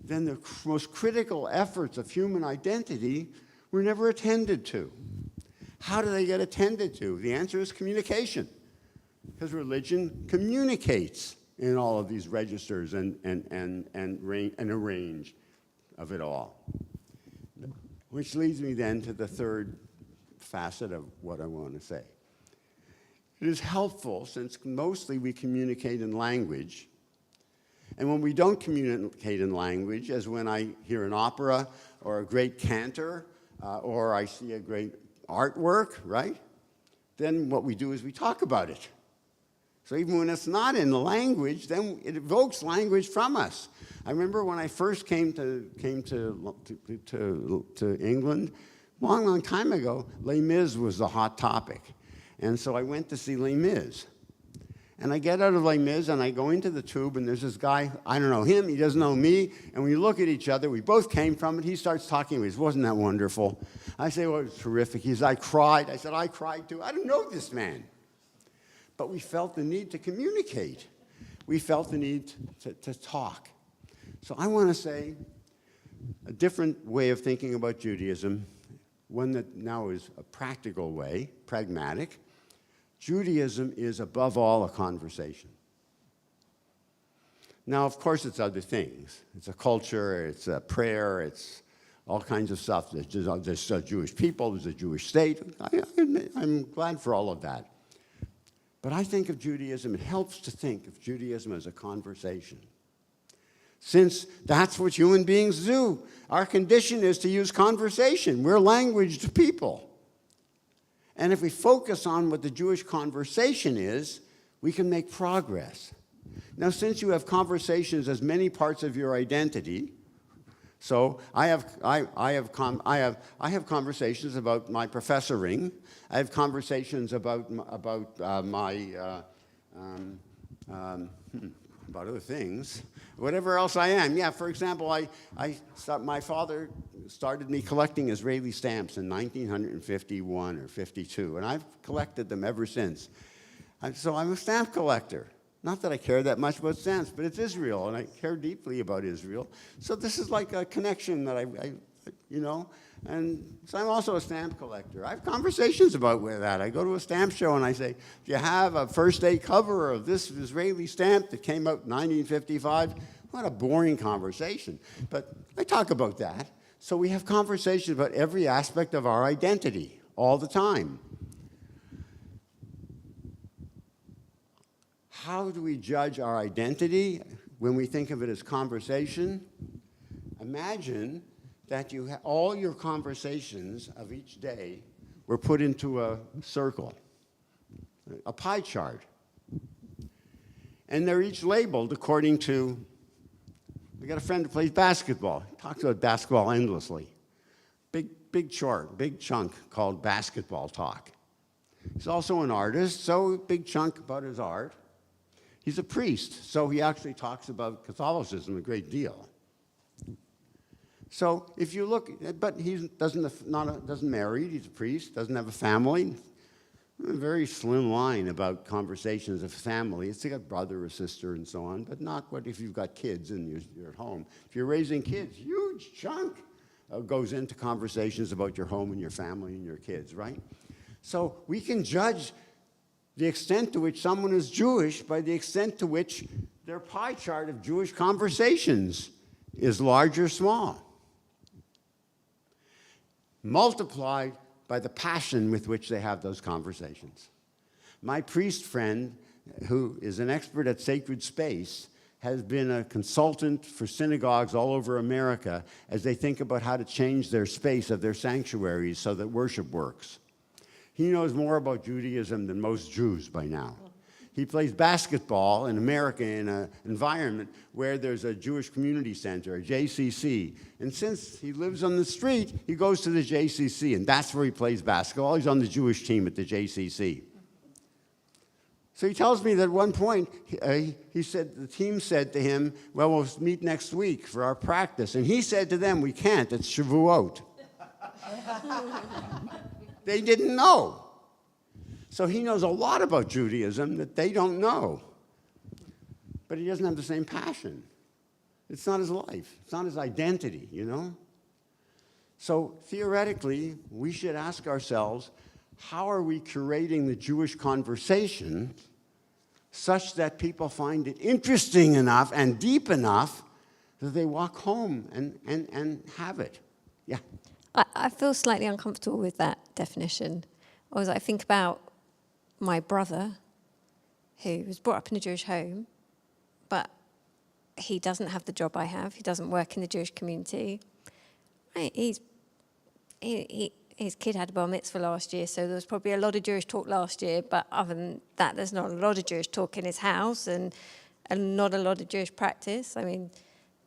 Then the most critical efforts of human identity were never attended to. How do they get attended to? The answer is communication, because religion communicates in all of these registers and a range of it all. Which leads me then to the third facet of what I want to say. It is helpful, since mostly we communicate in language, and when we don't communicate in language, as when I hear an opera or a great cantor or I see a great artwork, right? Then what we do is we talk about it. So even when it's not in the language, then it evokes language from us. I remember when I first came to England, long time ago, Les Mis was the hot topic. And so I went to see Les Mis. And I get out of Les Mis and I go into the tube and there's this guy, I don't know him, he doesn't know me, and we look at each other, we both came from it, he starts talking to me, he says, wasn't that wonderful? I say, well, it was terrific. He says, I cried. I said, I cried too. I don't know this man. But we felt the need to communicate. We felt the need to talk. So I want to say a different way of thinking about Judaism, one that now is a practical way, pragmatic. Judaism is above all a conversation. Now, of course, it's other things. It's a culture, it's a prayer, it's all kinds of stuff. There's Jewish people, there's a Jewish state. I'm glad for all of that. But I think of Judaism, it helps to think of Judaism as a conversation. Since that's what human beings do. Our condition is to use conversation. We're languaged people. And if we focus on what the Jewish conversation is, we can make progress. Now, since you have conversations as many parts of your identity, so I have conversations about my professoring. I have conversations about other things, whatever else I am. Yeah, for example, my father started me collecting Israeli stamps in 1951 or 52, and I've collected them ever since. So I'm a stamp collector. Not that I care that much about stamps, but it's Israel, and I care deeply about Israel. So this is like a connection that and so I'm also a stamp collector. I have conversations about that. I go to a stamp show and I say, do you have a first day cover of this Israeli stamp that came out in 1955? What a boring conversation. But I talk about that. So we have conversations about every aspect of our identity all the time. How do we judge our identity when we think of it as conversation? Imagine that all your conversations of each day were put into a circle, a pie chart. And they're each labeled according to, we got a friend who plays basketball. He talks about basketball endlessly. Big chunk called basketball talk. He's also an artist, so big chunk about his art. He's a priest, so he actually talks about Catholicism a great deal. So if you look, but he doesn't marry, he's a priest, doesn't have a family. A very slim line about conversations of family. It's like a brother or sister and so on, but not what if you've got kids and you're at home. If you're raising kids, huge chunk goes into conversations about your home and your family and your kids, right? So we can judge the extent to which someone is Jewish by the extent to which their pie chart of Jewish conversations is large or small, multiplied by the passion with which they have those conversations. My priest friend, who is an expert at sacred space, has been a consultant for synagogues all over America as they think about how to change their space of their sanctuaries so that worship works. He knows more about Judaism than most Jews by now. He plays basketball in America in an environment where there's a Jewish community center, a JCC. And since he lives on the street, he goes to the JCC, and that's where he plays basketball. He's on the Jewish team at the JCC. So he tells me that at one point, he said, the team said to him, well, we'll meet next week for our practice. And he said to them, we can't, it's Shavuot. They didn't know. So he knows a lot about Judaism that they don't know. But he doesn't have the same passion. It's not his life. It's not his identity, you know? So theoretically, we should ask ourselves, how are we curating the Jewish conversation such that people find it interesting enough and deep enough that they walk home and have it? Yeah. I feel slightly uncomfortable with that definition. As I think about my brother, who was brought up in a Jewish home, but he doesn't have the job I have. He doesn't work in the Jewish community. Right? He his kid had a bar mitzvah last year, so there was probably a lot of Jewish talk last year, but other than that, there's not a lot of Jewish talk in his house and not a lot of Jewish practice. I mean,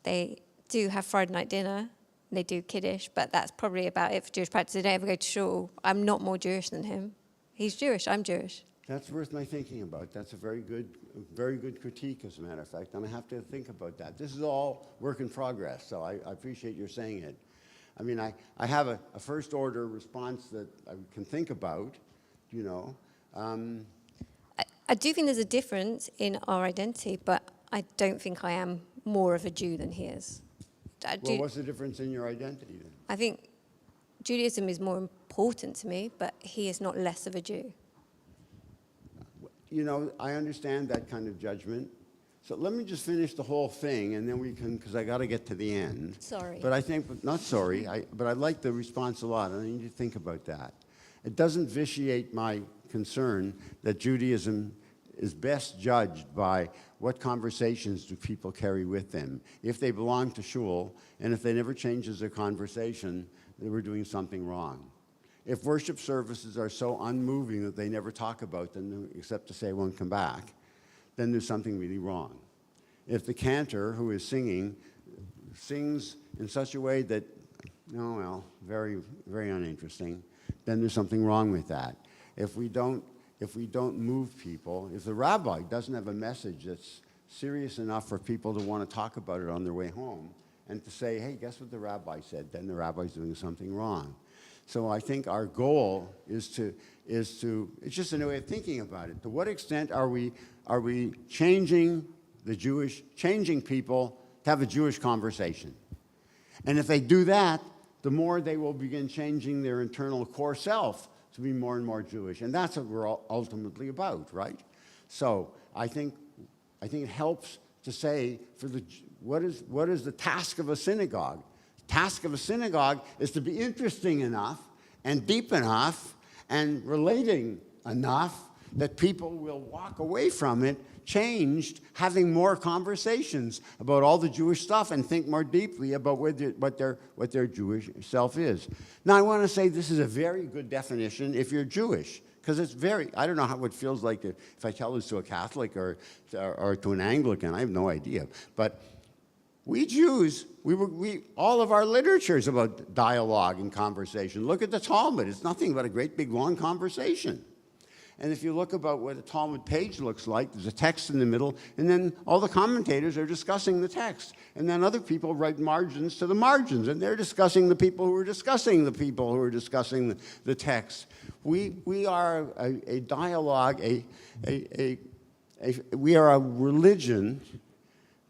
they do have Friday night dinner, they do Kiddush, but that's probably about it for Jewish practice. They don't ever go to shul. I'm not more Jewish than him. He's Jewish, I'm Jewish. That's worth my thinking about. That's a very good critique, as a matter of fact. And I have to think about that. This is all work in progress, so I appreciate your saying it. I mean, I have a first order response that I can think about, you know. I do think there's a difference in our identity, but I don't think I am more of a Jew than he is. Well, what's the difference in your identity then? I think Judaism is more important to me, but he is not less of a Jew. You know, I understand that kind of judgment. So let me just finish the whole thing, and then we can, because I got to get to the end. Sorry. But I think, not sorry, but I like the response a lot, and I need you to think about that. It doesn't vitiate my concern that Judaism is best judged by what conversations do people carry with them. If they belong to shul, and if they never changes their conversation, then we're doing something wrong. If worship services are so unmoving that they never talk about them except to say, won't come back, then there's something really wrong. If the cantor who is singing sings in such a way that, oh well, very, very uninteresting, then there's something wrong with that. If we don't move people, if the rabbi doesn't have a message that's serious enough for people to want to talk about it on their way home and to say, hey, guess what the rabbi said, then the rabbi's doing something wrong. So I think our goal is to, it's just a new way of thinking about it. To what extent are we changing people to have a Jewish conversation? And if they do that, the more they will begin changing their internal core self to be more and more Jewish. And that's what we're ultimately about, right? So I think it helps to say, what is the task of a synagogue? The task of a synagogue is to be interesting enough and deep enough and relating enough that people will walk away from it changed, having more conversations about all the Jewish stuff and think more deeply about what their Jewish self is. Now, I want to say this is a very good definition if you're Jewish, because it's I don't know how it feels like if I tell this to a Catholic or to an Anglican, I have no idea. But we Jews, all of our literature is about dialogue and conversation. Look at the Talmud. It's nothing but a great big long conversation. And if you look about what a Talmud page looks like, there's a text in the middle, and then all the commentators are discussing the text. And then other people write margins to the margins, and they're discussing the people who are discussing the people who are discussing the text. We are a dialogue, we are a religion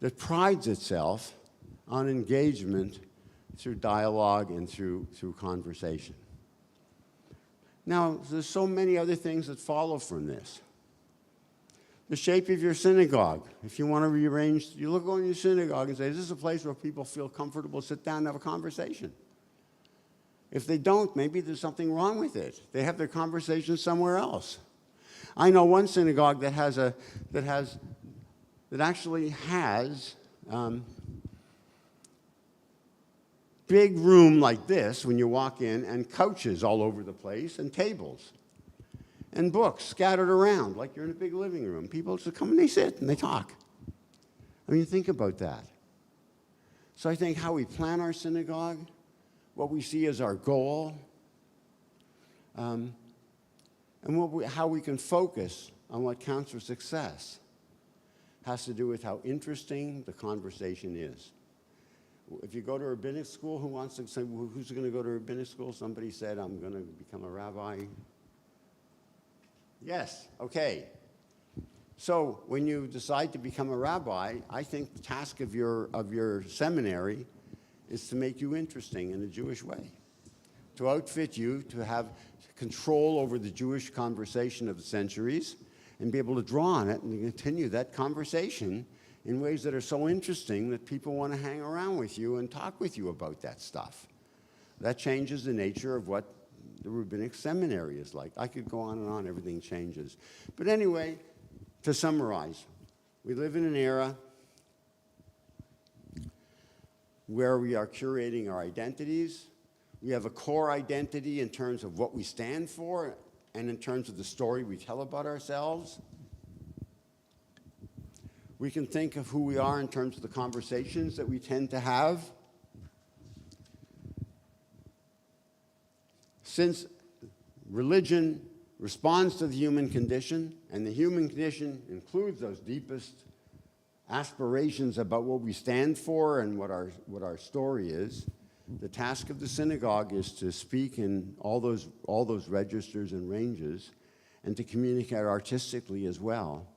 that prides itself on engagement through dialogue and through conversation. Now, there's so many other things that follow from this. The shape of your synagogue. If you want to rearrange, you look on your synagogue and say, this is a place where people feel comfortable to sit down and have a conversation. If they don't, maybe there's something wrong with it. They have their conversation somewhere else. I know one synagogue that actually has big room like this when you walk in, and couches all over the place, and tables, and books scattered around like you're in a big living room. People just come and they sit and they talk. I mean, think about that. So I think how we plan our synagogue, what we see as our goal, and how we can focus on what counts for success has to do with how interesting the conversation is. If you go to rabbinic school, who's going to go to rabbinic school? Somebody said, I'm going to become a rabbi. Yes, okay. So when you decide to become a rabbi, I think the task of your seminary is to make you interesting in a Jewish way, to outfit you, to have control over the Jewish conversation of the centuries, and be able to draw on it and continue that conversation in ways that are so interesting that people want to hang around with you and talk with you about that stuff. That changes the nature of what the rabbinic seminary is like. I could go on and on, everything changes. But anyway, to summarize, we live in an era where we are curating our identities, We have a core identity in terms of what we stand for and in terms of the story we tell about ourselves. We can think of who we are in terms of the conversations that we tend to have. Since religion responds to the human condition, and the human condition includes those deepest aspirations about what we stand for and what our story is, the task of the synagogue is to speak in all those registers and ranges and to communicate artistically as well,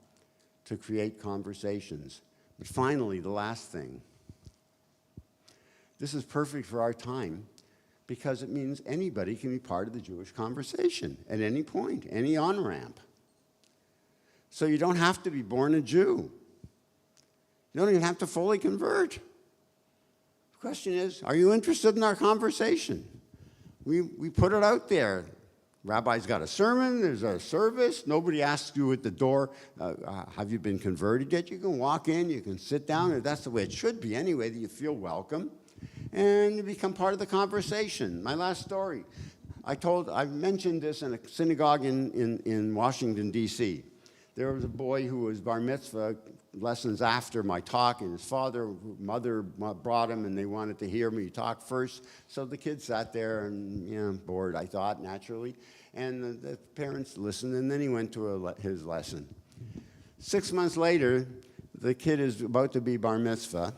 to create conversations. But finally, the last thing. This is perfect for our time because it means anybody can be part of the Jewish conversation at any point, any on-ramp. So you don't have to be born a Jew. You don't even have to fully convert. The question is, are you interested in our conversation? We put it out there. Rabbi's got a sermon, there's a service, nobody asks you at the door, have you been converted yet? You can walk in, you can sit down, and that's the way it should be anyway, that you feel welcome, and you become part of the conversation. My last story, I mentioned this in a synagogue in Washington, D.C. There was a boy who was bar mitzvah lessons after my talk, and his mother brought him, and they wanted to hear me talk first. So the kid sat there and, bored, I thought, naturally. And the parents listened, and then he went to his lesson. 6 months later, the kid is about to be bar mitzvah,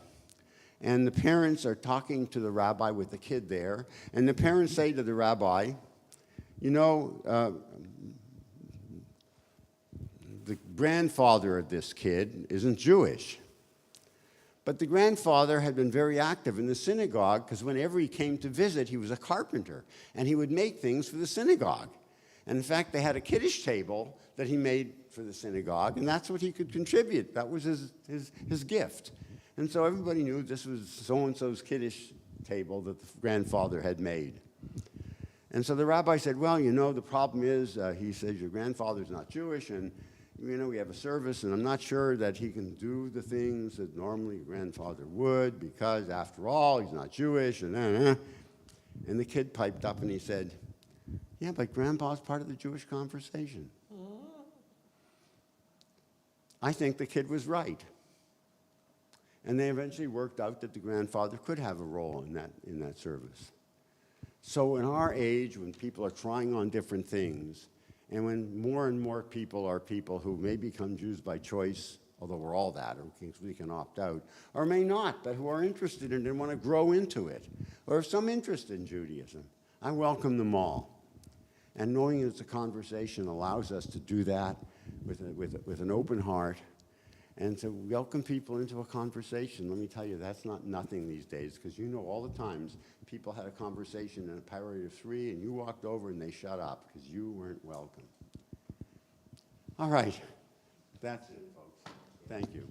and the parents are talking to the rabbi with the kid there, and the parents say to the rabbi, the grandfather of this kid isn't Jewish. But the grandfather had been very active in the synagogue because whenever he came to visit, he was a carpenter, and he would make things for the synagogue. And in fact, they had a Kiddush table that he made for the synagogue, and that's what he could contribute. That was his gift. And so everybody knew this was so-and-so's Kiddush table that the grandfather had made. And so the rabbi said, well, the problem is, he says, your grandfather's not Jewish, and we have a service, and I'm not sure that he can do the things that normally a grandfather would because, after all, he's not Jewish. And the kid piped up and he said, yeah, but Grandpa's part of the Jewish conversation. I think the kid was right. And they eventually worked out that the grandfather could have a role in that service. So in our age, when people are trying on different things, and when more and more people are people who may become Jews by choice, although we're all that, or we can opt out, or may not, but who are interested in it and want to grow into it, or have some interest in Judaism, I welcome them all. And knowing it's a conversation allows us to do that with an open heart and to welcome people into a conversation. Let me tell you, that's not nothing these days, because all the times people had a conversation in a party of 3 and you walked over and they shut up because you weren't welcome. All right, that's it, folks. Thank you.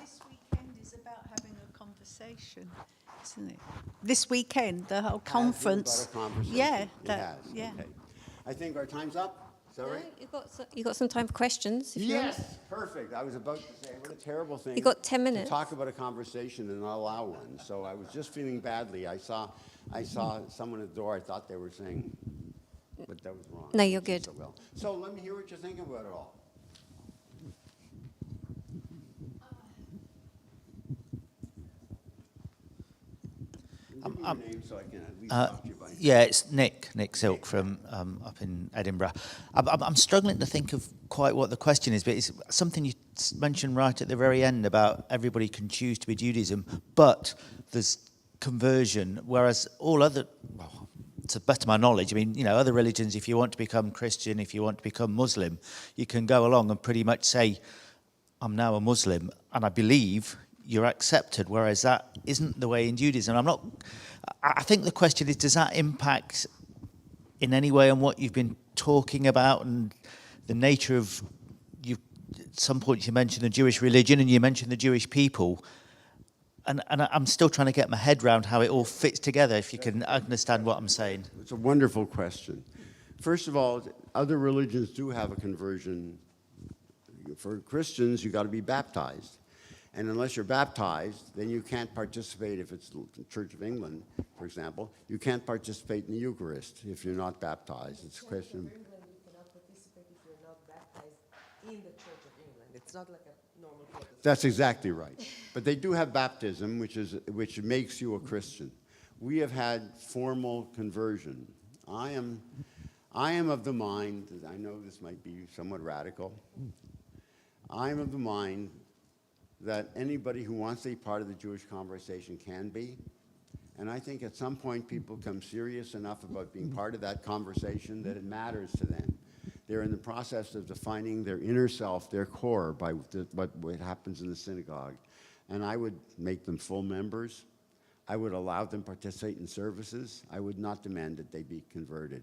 This weekend is about having a conversation, isn't it? This weekend, the whole conference. About a conversation. Yeah, It has. yeah. Okay. I think our time's up. Is that right? You got some time for questions? If you want. Yes, perfect. I was about to say, what a terrible thing. You got 10 minutes. To talk about a conversation and not allow one. So I was just feeling badly. I saw someone at the door. I thought they were saying, but that was wrong. No, you're good. So let me hear what you think about it all. Give me your name so I can at least talk to you by name. Yeah, it's Nick Silk from up in Edinburgh. I'm struggling to think of quite what the question is, but it's something you mentioned right at the very end about everybody can choose to be Judaism, but there's conversion, whereas all other, well, to the best of my knowledge, other religions, if you want to become Christian, if you want to become Muslim, you can go along and pretty much say, I'm now a Muslim, and I believe you're accepted, whereas that isn't the way in Judaism. I think the question is, does that impact in any way on what you've been talking about and the nature of, at some point you mentioned the Jewish religion and you mentioned the Jewish people, and I'm still trying to get my head around how it all fits together, if you can understand what I'm saying. It's a wonderful question. First of all, other religions do have a conversion. For Christians, you got to be baptized. And unless you're baptized, then you can't participate. If it's the Church of England, for example, you can't participate in the Eucharist if you're not baptized. It's a question. In England, you cannot participate if you're not baptized in the Church of England. It's not like a normal Protestant. That's exactly right. But they do have baptism, which makes you a Christian. We have had formal conversion. I am of the mind, I know this might be somewhat radical, I am of the mind that anybody who wants to be part of the Jewish conversation can be. And I think at some point people become serious enough about being part of that conversation that it matters to them. They're in the process of defining their inner self, their core, by what happens in the synagogue. And I would make them full members. I would allow them to participate in services. I would not demand that they be converted.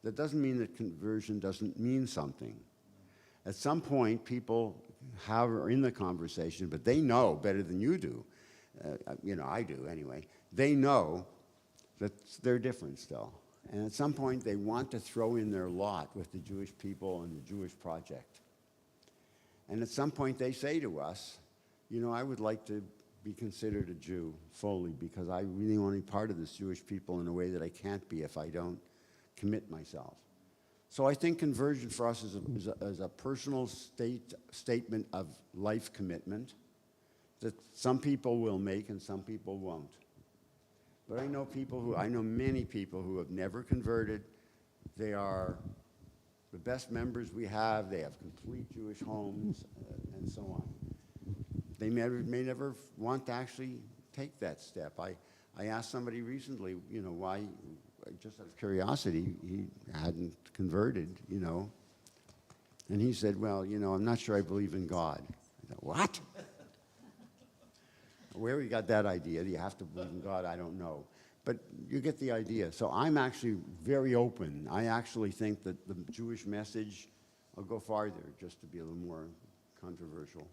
That doesn't mean that conversion doesn't mean something. At some point, people are in the conversation, but they know better than you do. I do anyway. They know that they're different still. And at some point, they want to throw in their lot with the Jewish people and the Jewish project. And at some point, they say to us, I would like to be considered a Jew fully because I really want to be part of this Jewish people in a way that I can't be if I don't commit myself. So I think conversion for us is a personal statement of life commitment that some people will make and some people won't. But I know many people who have never converted. They are the best members we have. They have complete Jewish homes and so on. They may never want to actually take that step. I asked somebody recently, why, just out of curiosity, he hadn't converted, And he said, well, I'm not sure I believe in God. I thought, what? Where he got that idea, you have to believe in God, I don't know. But you get the idea. So I'm actually very open. I actually think that the Jewish message, I'll go farther just to be a little more controversial.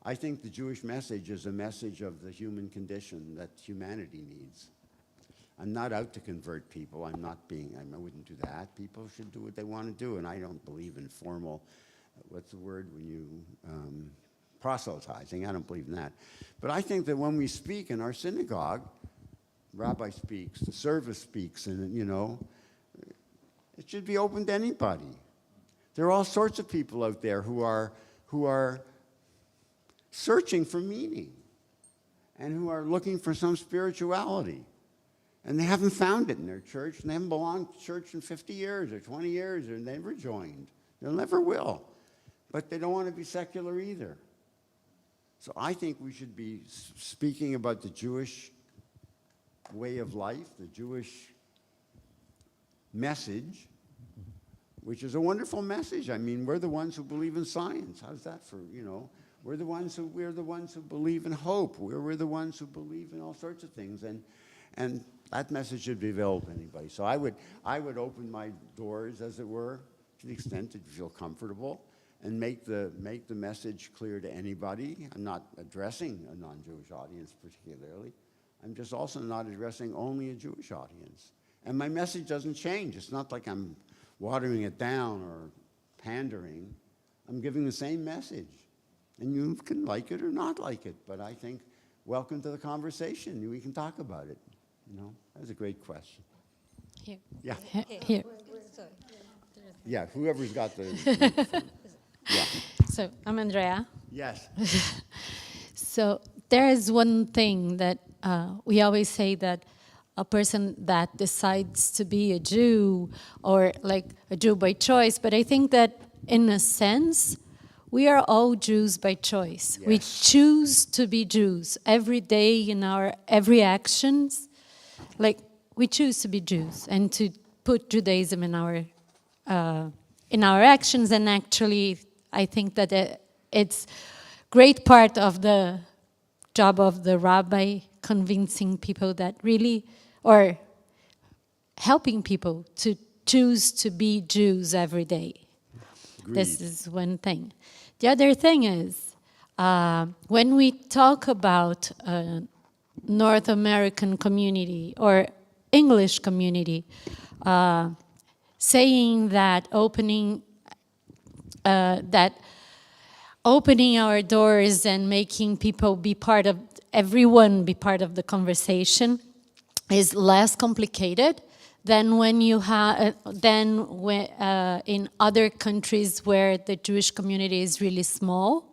I think the Jewish message is a message of the human condition that humanity needs. I'm not out to convert people. I wouldn't do that. People should do what they want to do, and I don't believe in formal, what's the word when you, proselytizing. I don't believe in that. But I think that when we speak in our synagogue, rabbi speaks, the service speaks, and it should be open to anybody. There are all sorts of people out there who are searching for meaning and who are looking for some spirituality. And they haven't found it in their church, and they haven't belonged to church in 50 years or 20 years, or never joined. They never will. But they don't want to be secular either. So I think we should be speaking about the Jewish way of life, the Jewish message, which is a wonderful message. I mean, we're the ones who believe in science. How's that for, We're the ones who believe in hope. We're the ones who believe in all sorts of things. And that message should be available to anybody. So I would open my doors, as it were, to the extent that you feel comfortable, and make the message clear to anybody. I'm not addressing a non-Jewish audience particularly. I'm just also not addressing only a Jewish audience. And my message doesn't change. It's not like I'm watering it down or pandering. I'm giving the same message. And you can like it or not like it, but I think, welcome to the conversation. We can talk about it. That's a great question. Here. Yeah. Here. Yeah, whoever's got the yeah. So I'm Andrea. Yes. So there is one thing that we always say, that a person that decides to be a Jew, or like a Jew by choice, but I think that in a sense, we are all Jews by choice. Yes. We choose to be Jews every day in our every actions. Like, we choose to be Jews and to put Judaism in our actions. And actually, I think that it's great part of the job of the rabbi, convincing people that really, or helping people to choose to be Jews every day. Agreed. This is one thing. The other thing is, when we talk about North American community or English community, saying that opening, that opening our doors and making people be part of, everyone be part of the conversation is less complicated than when you have, in other countries where the Jewish community is really small.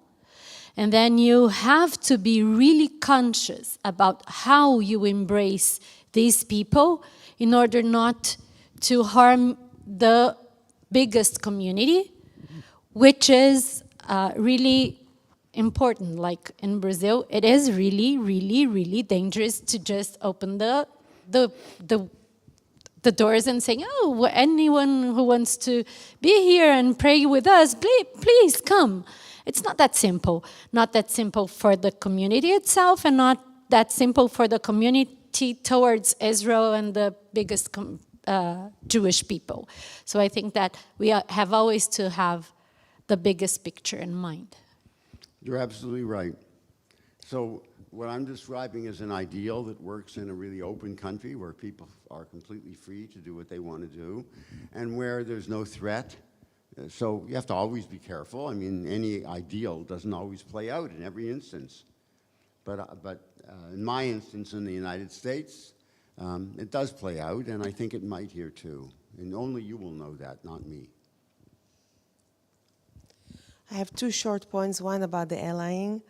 And then you have to be really conscious about how you embrace these people in order not to harm the biggest community, which is really important. Like in Brazil, it is really, really, really dangerous to just open the doors and saying, oh, anyone who wants to be here and pray with us, please come. It's not that simple. Not that simple for the community itself, and not that simple for the community towards Israel and the biggest Jewish people. So I think that we have always to have the biggest picture in mind. You're absolutely right. So what I'm describing is an ideal that works in a really open country where people are completely free to do what they want to do and where there's no threat. So you have to always be careful. I mean, any ideal doesn't always play out in every instance. But in my instance in the United States, it does play out, and I think it might here too. And only you will know that, not me. I have two short points. One about the allying.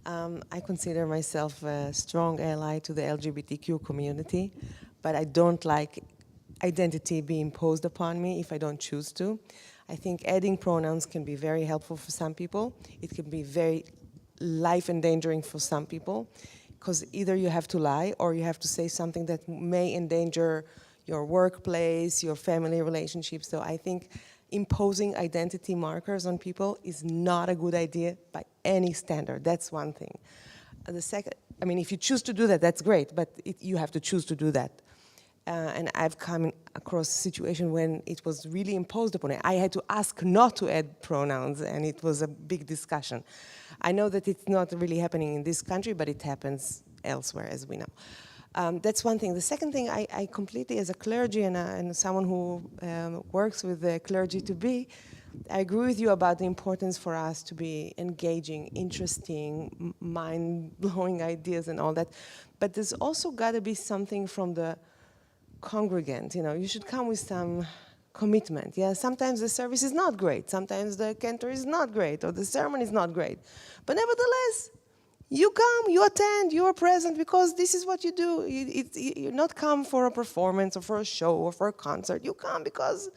I consider myself a strong ally to the LGBTQ community, but I don't like identity being imposed upon me if I don't choose to. I think adding pronouns can be very helpful for some people. It can be very life-endangering for some people, because either you have to lie or you have to say something that may endanger your workplace, your family relationships. So I think imposing identity markers on people is not a good idea by any standard. That's one thing. The second, I mean, if you choose to do that, that's great, but you have to choose to do that. And I've come across a situation when it was really imposed upon me. I had to ask not to add pronouns, and it was a big discussion. I know that it's not really happening in this country, but it happens elsewhere, as we know. That's one thing. The second thing, I completely, as a clergy and someone who works with the clergy-to-be, I agree with you about the importance for us to be engaging, interesting, mind-blowing ideas and all that. But there's also got to be something from the congregant. You know, you should come with some commitment. Yeah, sometimes the service is not great. Sometimes the cantor is not great, or the sermon is not great. But nevertheless, you come, you attend, you are present, because this is what you do. You're not come for a performance or for a show or for a concert. You come because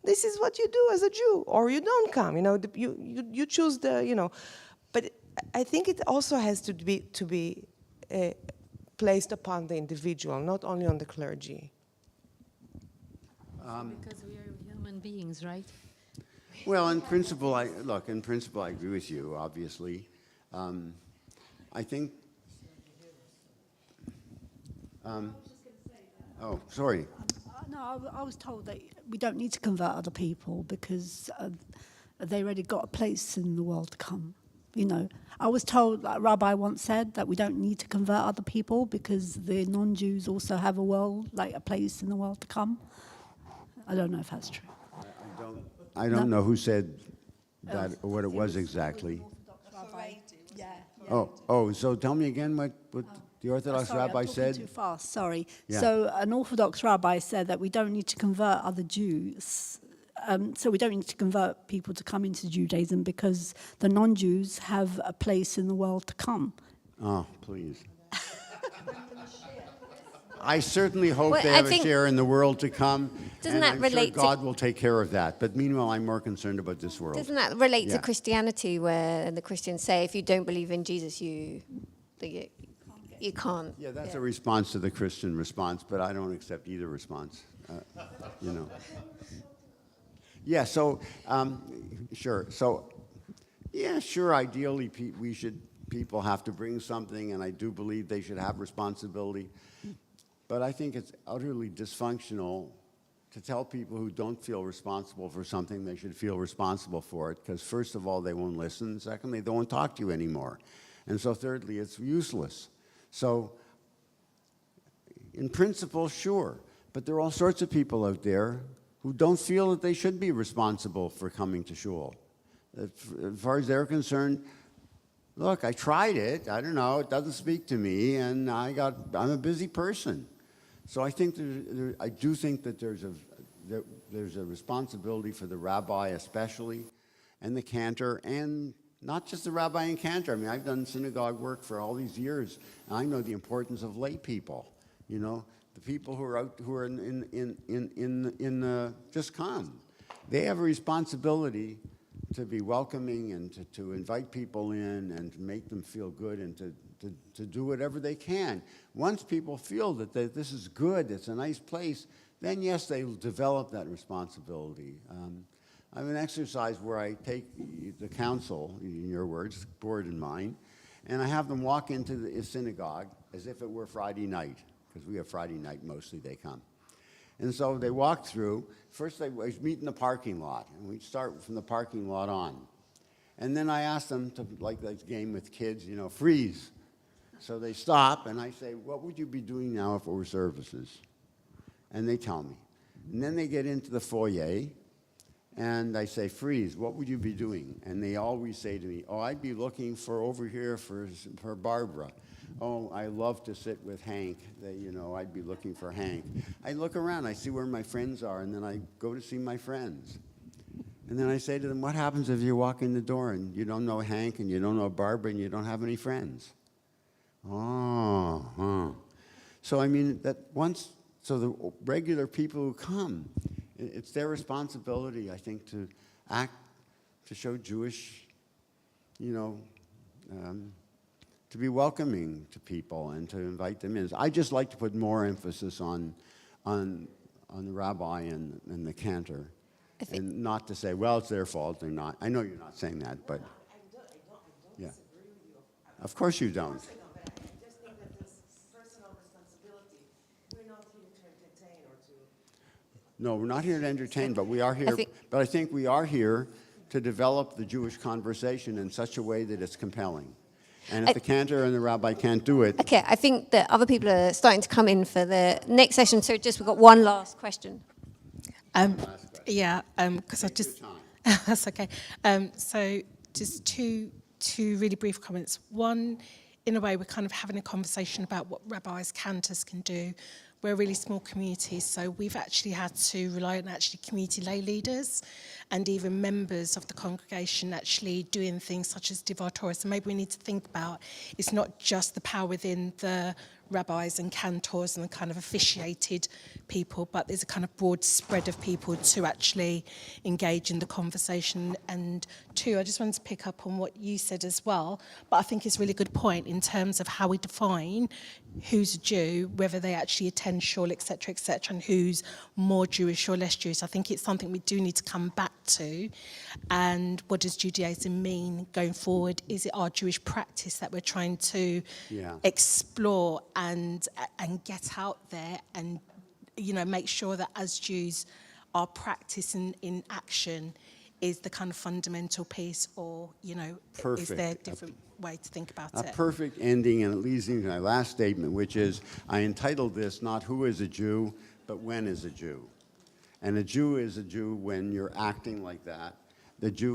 this is what you do as a Jew, or you don't come. You know, you choose the, you know. But I think it also has to be placed upon the individual, not only on the clergy. Because we are human beings, right? Well, in principle, I agree with you, obviously. I think, oh, sorry. No, I was told that we don't need to convert other people because they already got a place in the world to come. You know, I was told, like Rabbi once said, that we don't need to convert other people because the non-Jews also have a world, like a place in the world to come. I don't know if that's true. I don't know who said that or what it was exactly. Oh, so tell me again what the Orthodox rabbi said. Too fast, sorry. Yeah. So an Orthodox rabbi said that we don't need to convert other Jews. So we don't need to convert people to come into Judaism because the non-Jews have a place in the world to come. Oh, please. I certainly hope Well, they I have a think- share in the world to come. Doesn't and that I'm relate to- sure God will take care of that. But meanwhile, I'm more concerned about this world. Doesn't that relate Yeah. to Christianity, where the Christians say if you don't believe in Jesus, you can't? Yeah, that's a response to the Christian response, but I don't accept either response. You know. Yeah. So, sure. So, yeah, sure. Ideally, people have to bring something, and I do believe they should have responsibility. But I think it's utterly dysfunctional to tell people who don't feel responsible for something they should feel responsible for it, because first of all, they won't listen. Secondly, they won't talk to you anymore. And so thirdly, it's useless. So in principle, sure. But there are all sorts of people out there who don't feel that they should be responsible for coming to shul. As far as they're concerned, look, I tried it. I don't know. It doesn't speak to me, and I'm a busy person. So I think I do think that there's a responsibility for the rabbi especially, and the cantor, and not just the rabbi and cantor. I mean, I've done synagogue work for all these years, and I know the importance of lay people. You know, the people who are out, who are just come. They have a responsibility to be welcoming and to invite people in and to make them feel good and to do whatever they can. Once people feel that this is good, it's a nice place, then yes, they will develop that responsibility. I have an exercise where I take the council, in your words, board and mine, and I have them walk into the synagogue as if it were Friday night, because we have Friday night, mostly they come. And so they walk through. First, they meet in the parking lot, and we start from the parking lot on. And then I ask them to, like this game with kids, you know, freeze. So they stop, and I say, what would you be doing now if it were services? And they tell me. And then they get into the foyer, and I say, freeze, what would you be doing? And they always say to me, oh, I'd be looking for over here for Barbara. Oh, I love to sit with Hank. You know, I'd be looking for Hank. I look around, I see where my friends are, and then I go to see my friends. And then I say to them, what happens if you walk in the door and you don't know Hank and you don't know Barbara and you don't have any friends? Oh, huh. So I mean, so the regular people who come, it's their responsibility, I think, to act, to show Jewish, you know, to be welcoming to people and to invite them in. I just like to put more emphasis on the rabbi and the cantor, and not to say, well, it's their fault. They're not. I know you're not saying that, but I don't yeah. disagree with you. Of course you don't. Of course I don't, but I just think that this personal responsibility, we're not here to entertain or to... No, we're not here to entertain, but we are here. But I think we are here to develop the Jewish conversation in such a way that it's compelling. And if the cantor and the rabbi can't do it... Okay, I think that other people are starting to come in for the next session, so we've got one last question. Yeah, because I just... That's okay. So just two really brief comments. One, in a way, we're kind of having a conversation about what rabbis, cantors can do. We're a really small community, so we've actually had to rely on actually community lay leaders and even members of the congregation actually doing things such as Divar Torah. So maybe we need to think about it's not just the power within the rabbis and cantors and the kind of officiated people, but there's a kind of broad spread of people to actually engage in the conversation. And two, I just wanted to pick up on what you said as well, but I think it's a really good point in terms of how we define who's a Jew, whether they actually attend shul, etc., and who's more Jewish or less Jewish. I think it's something we do need to come back to. And what does Judaism mean going forward? Is it our Jewish practice that we're trying to explore and get out there and, you know, make sure that as Jews, our practice in action is the kind of fundamental piece, or, you know, is there a different way to think about it? A perfect ending, and it leads me to my last statement, which is, I entitled this not who is a Jew, but when is a Jew. And a Jew is a Jew when you're acting like that.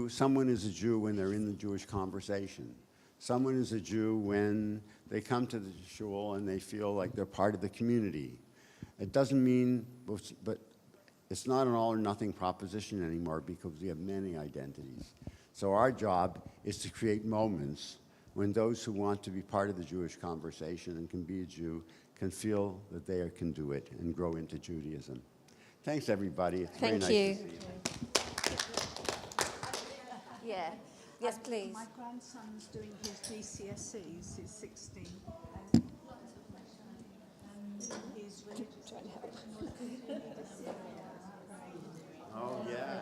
Someone is a Jew when they're in the Jewish conversation. Someone is a Jew when they come to the shul and they feel like they're part of the community. It doesn't mean, but it's not an all or nothing proposition anymore because we have many identities. So our job is to create moments when those who want to be part of the Jewish conversation and can be a Jew can feel that they can do it and grow into Judaism. Thanks, everybody. It's very nice to see you. Yeah. Yes, please. My grandson's doing his GCSEs. He's 16. He's Oh, yeah.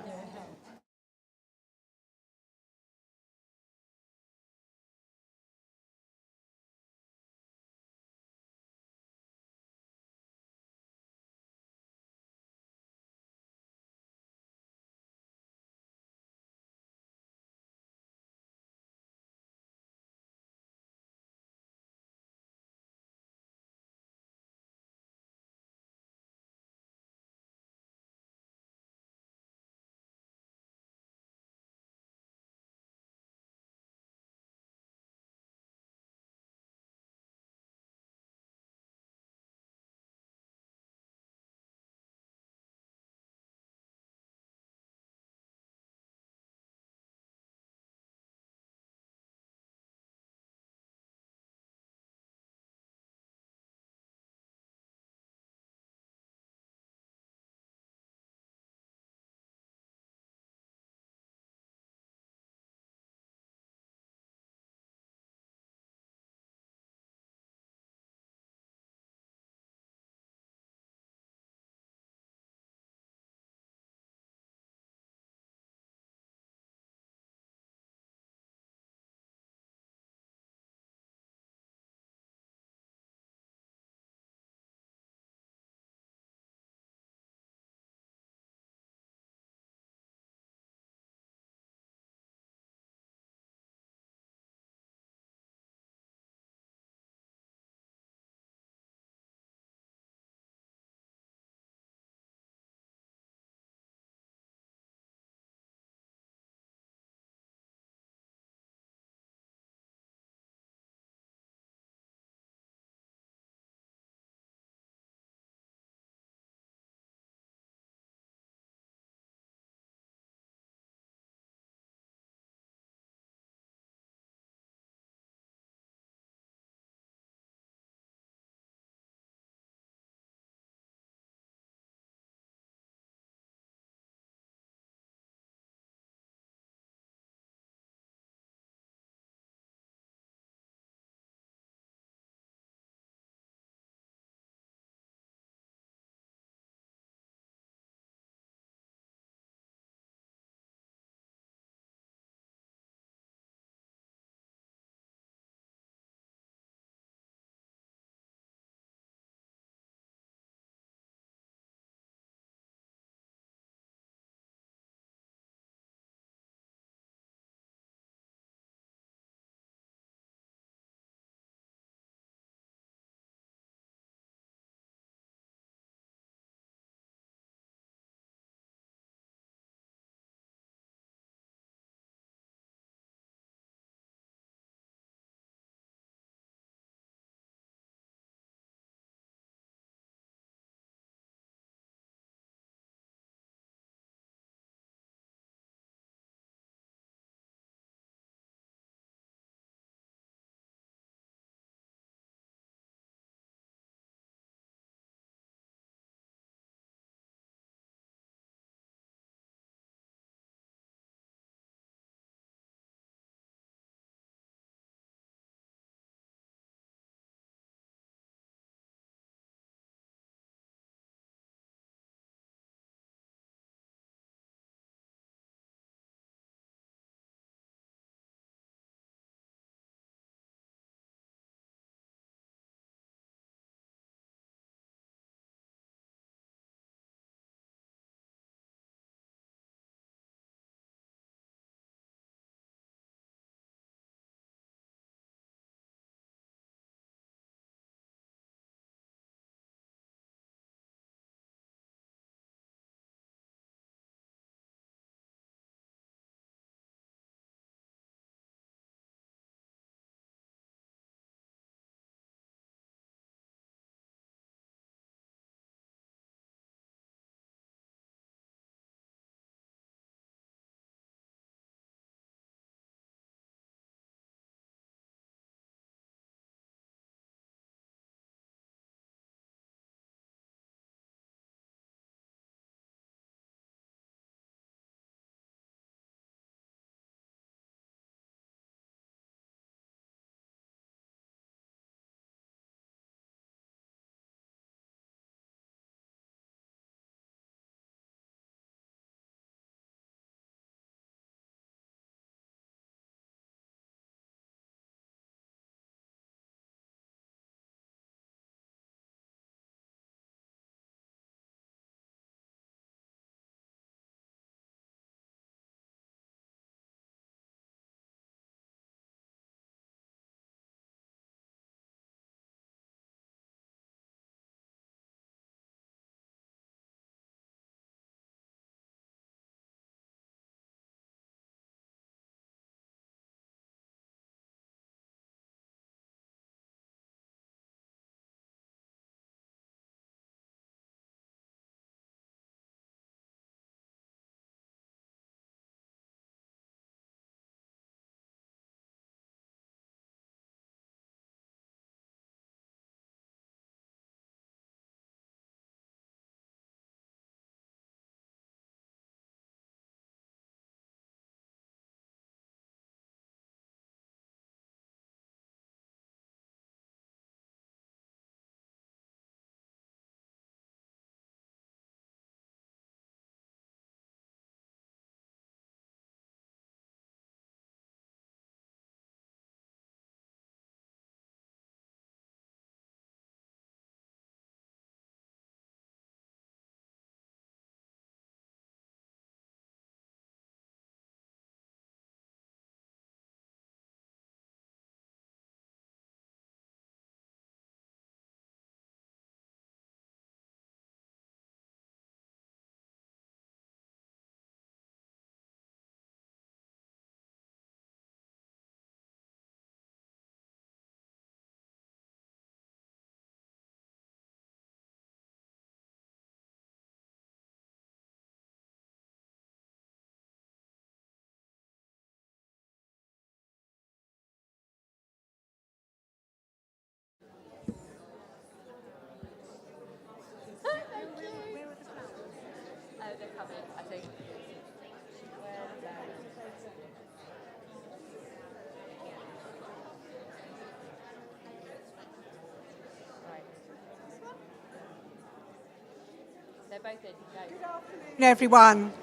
Everyone.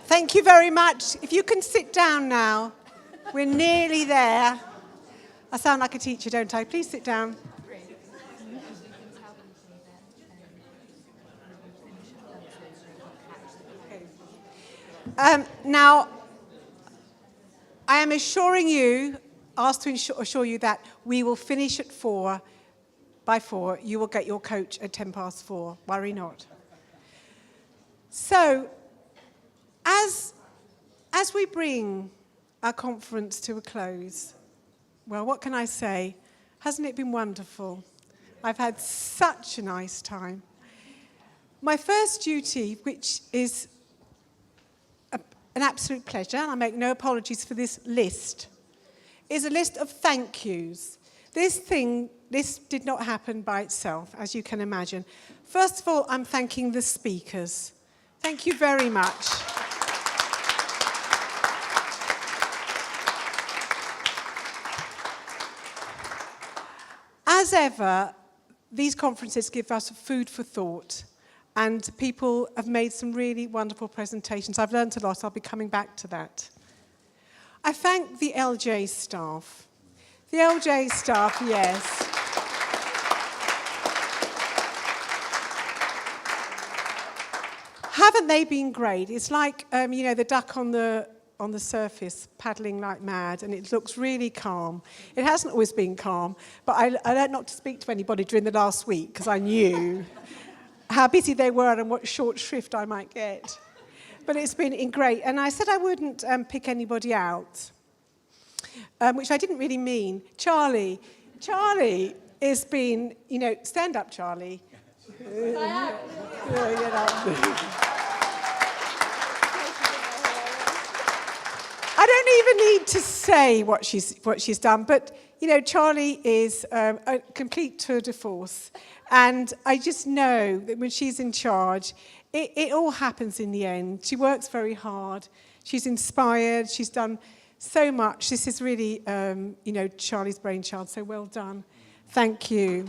Thank you very much. If you can sit down now, we're nearly there. I sound like a teacher, don't I? Please sit down. Now, I am asked to assure you that we will finish at 4. By 4, you will get your coach at 4:10. Worry not. So, as we bring our conference to a close, well, what can I say? Hasn't it been wonderful? I've had such a nice time. My first duty, which is an absolute pleasure, and I make no apologies for this list, is a list of thank yous. This did not happen by itself, as you can imagine. First of all, I'm thanking the speakers. Thank you very much. As ever, these conferences give us food for thought, and people have made some really wonderful presentations. I've learned a lot. I'll be coming back to that. I thank the LJ staff. The LJ staff, yes. Haven't they been great? It's like, the duck on the surface paddling like mad, and it looks really calm. It hasn't always been calm, but I learned not to speak to anybody during the last week because I knew how busy they were and what short shrift I might get. But it's been great. And I said I wouldn't pick anybody out, which I didn't really mean. Charlie has been, stand up, Charlie. I don't even need to say what she's done, but Charlie is a complete tour de force, and I just know that when she's in charge, it all happens in the end. She works very hard. She's inspired. She's done so much. This is really, Charlie's brainchild. So well done. Thank you.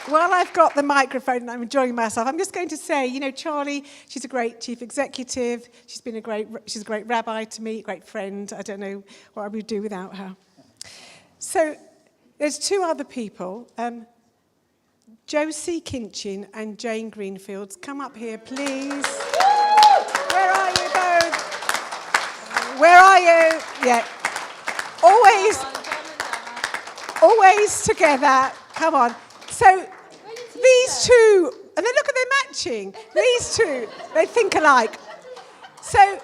While I've got the microphone and I'm enjoying myself, I'm just going to say, Charlie, she's a great chief executive. She's a great rabbi to me, great friend. I don't know what I would do without her. So there's 2 other people, Josie Kinchin and Jane Greenfields. Come up here, please. Where are you both? Where are you? Yeah. Always together. Come on. So these 2, and then look at them matching. These 2, they think alike. So,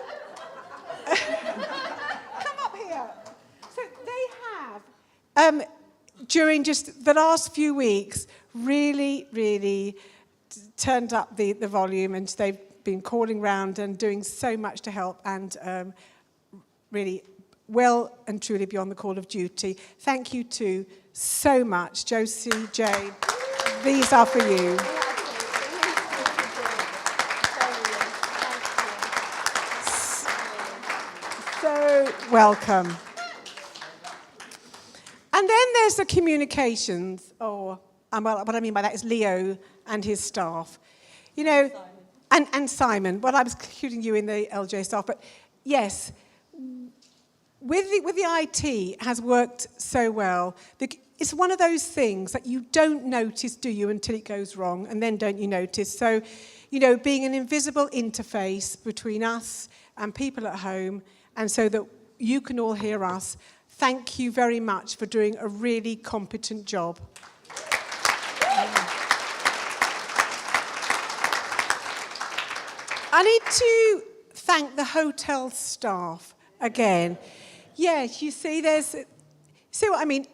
come up here. So they have, during just the last few weeks, really, really turned up the volume, and they've been calling round and doing so much to help, and really well and truly beyond the call of duty. Thank you 2 so much. Josie, Jane, these are for you. So welcome. And then there's the communications, what I mean by that is Leo and his staff. And Simon. Well, I was including you in the LJ staff, but yes, with the IT has worked so well. It's one of those things that you don't notice, do you, until it goes wrong, and then don't you notice. So, being an invisible interface between us and people at home, and so that you can all hear us, thank you very much for doing a really competent job. I need to thank the hotel staff again. Yes, you see, see what I mean?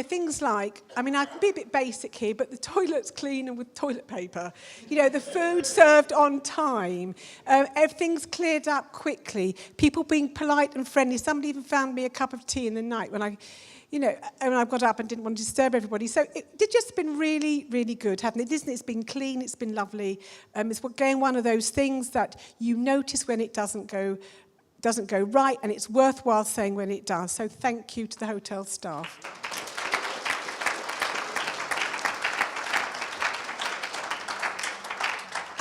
Things like, I can be a bit basic here, but the toilet's clean and with toilet paper. The food served on time. Everything's cleared up quickly. People being polite and friendly. Somebody even found me a cup of tea in the night when I, and I got up and didn't want to disturb everybody. So it's just been really, really good, hasn't it? Isn't it? It's been clean, it's been lovely. It's again one of those things that you notice when it doesn't go right, and it's worthwhile saying when it does. So thank you to the hotel staff.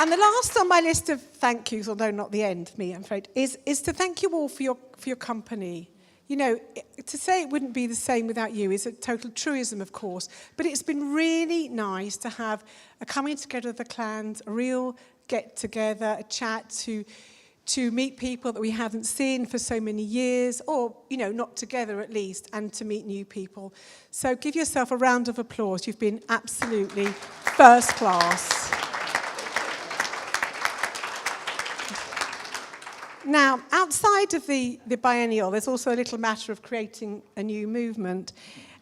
And the last on my list of thank yous, although not the end, me, I'm afraid, is to thank you all for your company. To say it wouldn't be the same without you is a total truism, of course, but it's been really nice to have a coming together of the clans, a real get-together, a chat, to meet people that we haven't seen for so many years, or, not together at least, and to meet new people. So give yourself a round of applause. You've been absolutely first class. Now, outside of the biennial, there's also a little matter of creating a new movement.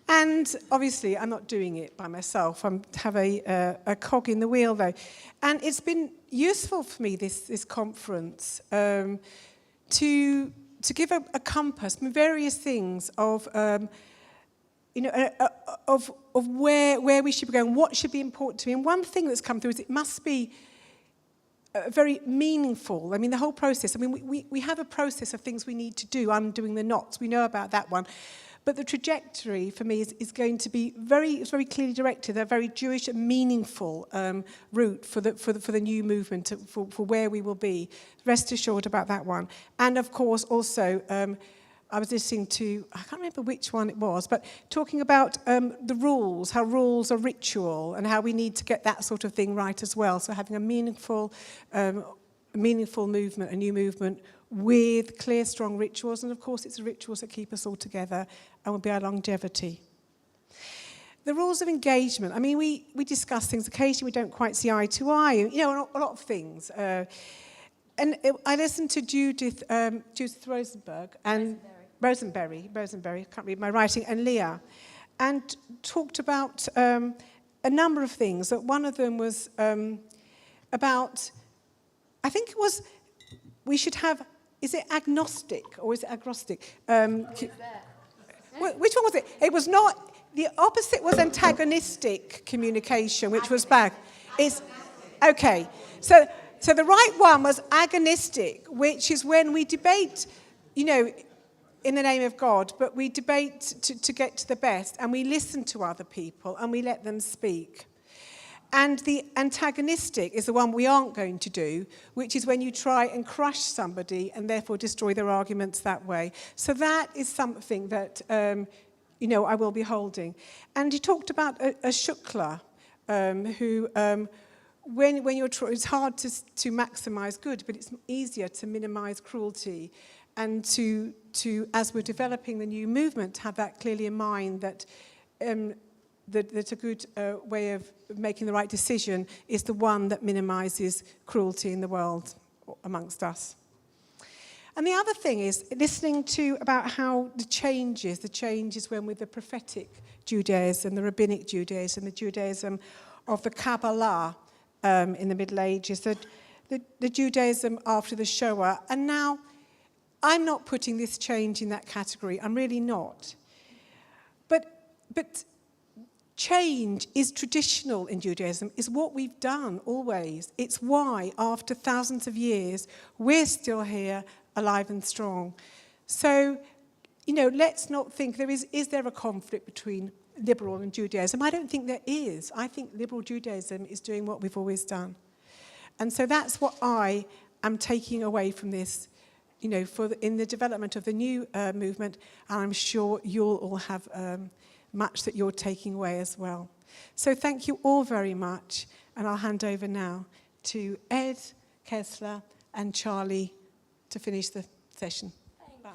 And obviously, I'm not doing it by myself. I have a cog in the wheel, though. And it's been useful for me, this conference, to give a compass, various things of where we should be going, what should be important to me. And one thing that's come through is it must be very meaningful. I mean, the whole process. I mean, we have a process of things we need to do, undoing the knots. We know about that one. But the trajectory for me is going to be very clearly directed, a very Jewish and meaningful route for the new movement, for where we will be. Rest assured about that one. And of course, also, I was listening to, I can't remember which one it was, but talking about the rules, how rules are ritual, and how we need to get that sort of thing right as well. So having a meaningful movement, a new movement, with clear, strong rituals. And of course, it's the rituals that keep us all together and will be our longevity. The rules of engagement. I mean, we discuss things. Occasionally, we don't quite see eye to eye. A lot of things. And I listened to Judith Rosenberg and Rosenberry, I can't read my writing, and Leah, and talked about a number of things. That one of them was about, I think it was, we should have, is it agnostic or is it agnostic? Which one was it? It was not, the opposite was antagonistic communication, which was bad. Okay, so the right one was agonistic, which is when we debate, in the name of God, but we debate to get to the best, and we listen to other people, and we let them speak. And the antagonistic is the one we aren't going to do, which is when you try and crush somebody and therefore destroy their arguments that way. So that is something that, I will be holding. And he talked about a shukla, who... when you're it's hard to maximize good, but it's easier to minimize cruelty, and to as we're developing the new movement, have that clearly in mind that that a good way of making the right decision is the one that minimizes cruelty in the world amongst us. And the other thing is listening to about how the changes when with the prophetic Judaism, the rabbinic Judaism, the Judaism of the Kabbalah, in the Middle Ages, the Judaism after the Shoah. And now, I'm not putting this change in that category. I'm really not. But change is traditional in Judaism, is what we've done always. It's why, after thousands of years, we're still here, alive and strong. So, let's not think is there a conflict between liberal and Judaism? I don't think there is. I think liberal Judaism is doing what we've always done. And so that's what I am taking away from this, in the development of the new movement, and I'm sure you'll all have much that you're taking away as well. So thank you all very much, and I'll hand over now to Ed, Kessler, and Charlie to finish the session. Bye.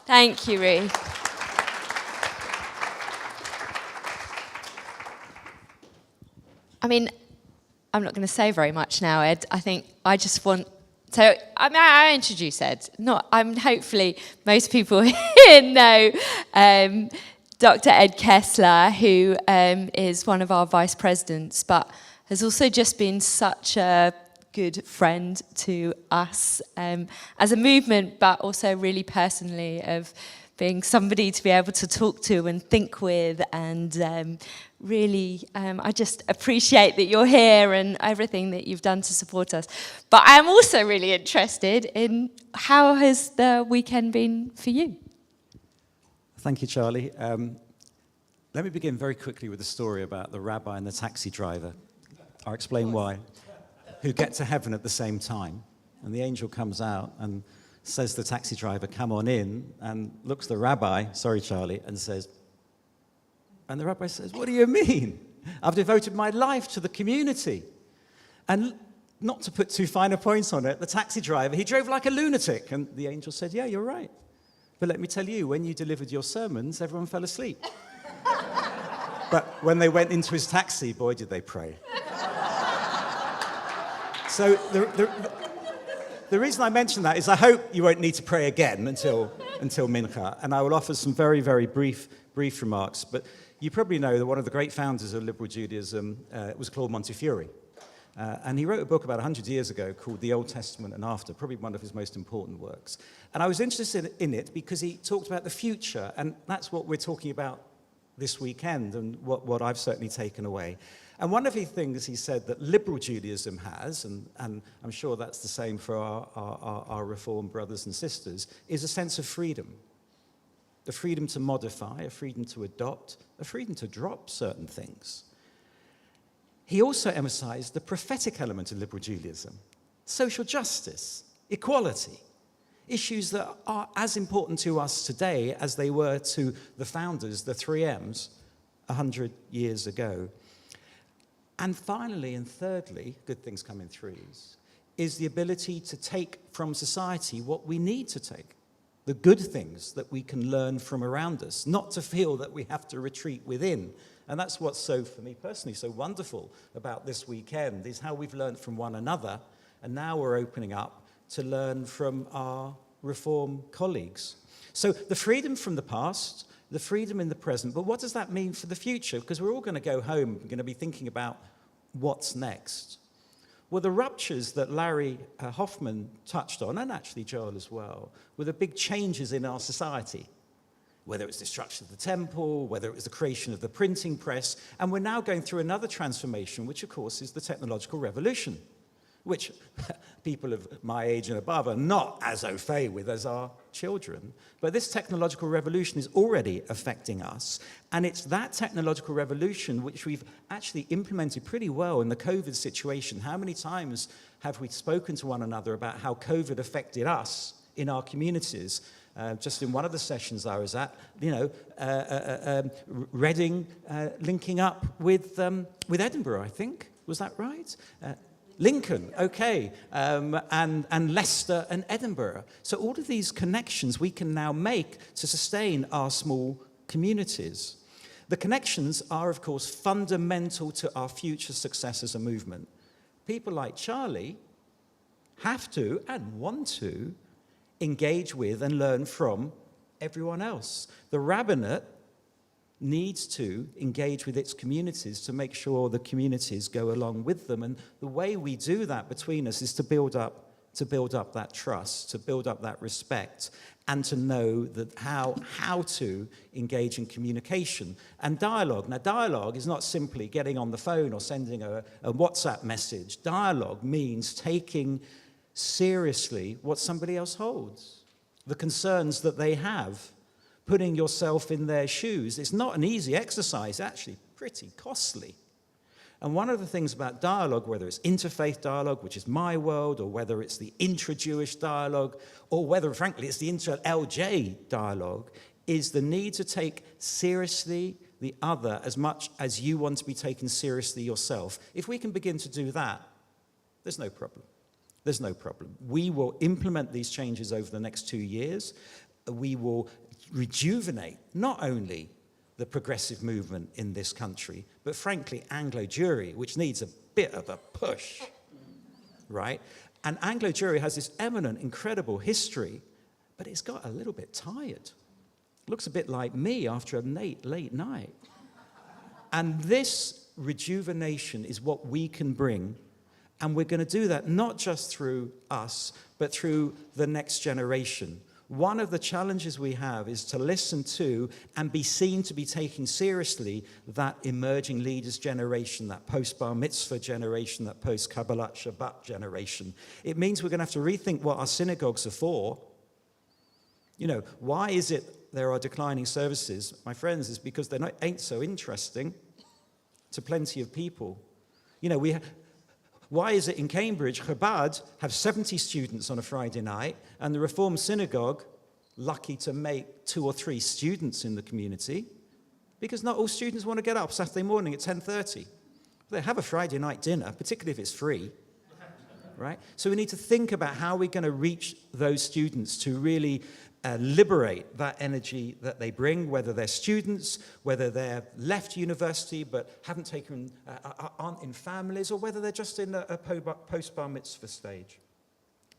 Thank you, Ruth. I mean, I'm not going to say very much now, Ed. I think I just want... So, I introduce Ed. Hopefully, most people here know Dr. Ed Kessler, who is one of our vice presidents, but has also just been such a good friend to us as a movement, but also really personally of being somebody to be able to talk to and think with, and really, I just appreciate that you're here and everything that you've done to support us. But I am also really interested in how has the weekend been for you? Thank you, Charlie. Let me begin very quickly with a story about the rabbi and the taxi driver. I'll explain why. Who get to heaven at the same time. And the angel comes out and says to the taxi driver, come on in, and looks the rabbi, sorry, Charlie, and says, and the rabbi says, what do you mean? I've devoted my life to the community. And not to put too fine a point on it, the taxi driver, he drove like a lunatic. And the angel said, yeah, you're right. But let me tell you, when you delivered your sermons, everyone fell asleep. But when they went into his taxi, boy, did they pray. So the reason I mention that is I hope you won't need to pray again until Mincha. And I will offer some very, very brief remarks. But you probably know that one of the great founders of liberal Judaism was Claude Montefiore. And he wrote a book about 100 years ago called The Old Testament and After, probably one of his most important works. And I was interested in it because he talked about the future, and that's what we're talking about this weekend and what I've certainly taken away. And one of the things he said that liberal Judaism has, and I'm sure that's the same for our Reform brothers and sisters, is a sense of freedom. The freedom to modify, a freedom to adopt, a freedom to drop certain things. He also emphasized the prophetic element of liberal Judaism, social justice, equality, issues that are as important to us today as they were to the founders, the 3Ms, 100 years ago. And finally, and thirdly, good things come in threes, is the ability to take from society what we need to take, the good things that we can learn from around us, not to feel that we have to retreat within. And that's what's so, for me personally, so wonderful about this weekend, is how we've learned from one another, and now we're opening up to learn from our Reform colleagues. So the freedom from the past, the freedom in the present, but what does that mean for the future? Because we're all going to go home, we're going to be thinking about what's next. Well, the ruptures that Larry Hoffman touched on, and actually Joel as well, were the big changes in our society. Whether it was destruction of the temple, whether it was the creation of the printing press, and we're now going through another transformation, which of course is the technological revolution, which people of my age and above are not as au fait with as our children. But this technological revolution is already affecting us, and it's that technological revolution which we've actually implemented pretty well in the COVID situation. How many times have we spoken to one another about how COVID affected us in our communities? Just in one of the sessions I was at, Reading linking up with Edinburgh, I think. Was that right? Lincoln, okay, and Leicester and Edinburgh. So all of these connections we can now make to sustain our small communities. The connections are, of course, fundamental to our future success as a movement. People like Charlie have to and want to engage with and learn from everyone else. The rabbinate needs to engage with its communities to make sure the communities go along with them. And the way we do that between us is to build up that trust, to build up that respect, and to know that how to engage in communication and dialogue. Now, dialogue is not simply getting on the phone or sending a WhatsApp message. Dialogue means taking seriously what somebody else holds, the concerns that they have, putting yourself in their shoes. It's not an easy exercise, actually pretty costly. And one of the things about dialogue, whether it's interfaith dialogue, which is my world, or whether it's the intra-Jewish dialogue, or whether, frankly, it's the intra-LJ dialogue, is the need to take seriously the other as much as you want to be taken seriously yourself. If we can begin to do that, there's no problem. There's no problem. We will implement these changes over the next 2 years. We will rejuvenate not only the progressive movement in this country, but frankly, Anglo-Jewry, which needs a bit of a push, right? And Anglo-Jewry has this eminent, incredible history, but it's got a little bit tired. Looks a bit like me after a late night. And this rejuvenation is what we can bring. And we're going to do that not just through us, but through the next generation. one of the challenges we have is to listen to and be seen to be taking seriously that emerging leaders generation, that post-Bar Mitzvah generation, that post-Kabbalat Shabbat generation. It means we're going to have to rethink what our synagogues are for. You know, why is it there are declining services? My friends, it's because they ain't so interesting to plenty of people. You know, why is it in Cambridge, Chabad have 70 students on a Friday night, and the Reformed Synagogue, lucky to make 2 or 3 students in the community? Because not all students want to get up Saturday morning at 10:30. They have a Friday night dinner, particularly if it's free, right? So we need to think about how we're going to reach those students to really liberate that energy that they bring, whether they're students, whether they're left university but aren't in families, or whether they're just in a post-bar mitzvah stage.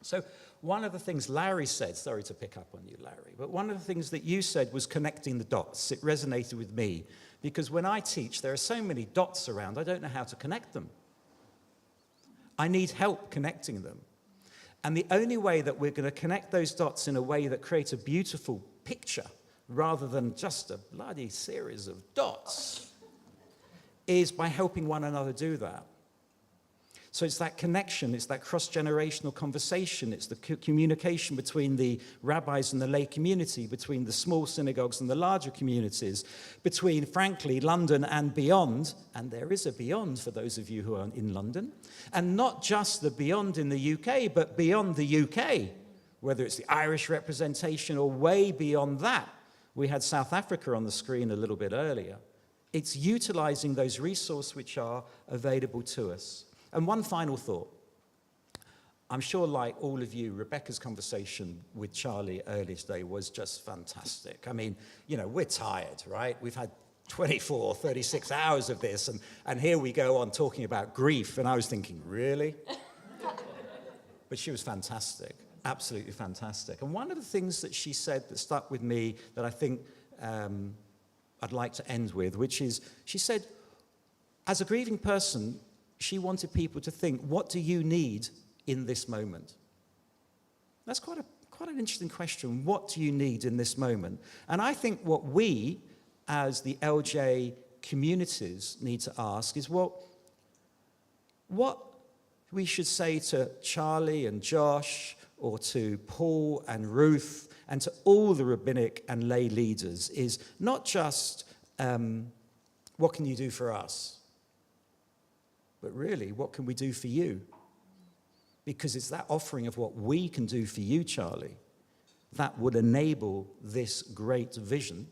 So one of the things Larry said, sorry to pick up on you, Larry, but one of the things that you said was connecting the dots. It resonated with me, because when I teach, there are so many dots around, I don't know how to connect them. I need help connecting them. And the only way that we're going to connect those dots in a way that creates a beautiful picture, rather than just a bloody series of dots, is by helping one another do that. So it's that connection, it's that cross-generational conversation, it's the communication between the rabbis and the lay community, between the small synagogues and the larger communities, between, frankly, London and beyond, and there is a beyond for those of you who are in London, and not just the beyond in the UK, but beyond the UK, whether it's the Irish representation or way beyond that. We had South Africa on the screen a little bit earlier. It's utilizing those resources which are available to us. And one final thought. I'm sure, like all of you, Rebecca's conversation with Charlie earlier today was just fantastic. I mean, you know, we're tired, right? We've had 24, 36 hours of this, and here we go on talking about grief, and I was thinking, really? But she was fantastic, absolutely fantastic. And one of the things that she said that stuck with me that I think I'd like to end with, which is, she said, as a grieving person, she wanted people to think, what do you need in this moment? That's quite an interesting question. What do you need in this moment? And I think what we, as the LJ communities, need to ask is, what we should say to Charlie and Josh, or to Paul and Ruth, and to all the rabbinic and lay leaders, is not just, what can you do for us? But really, what can we do for you? Because it's that offering of what we can do for you, Charlie, that would enable this great vision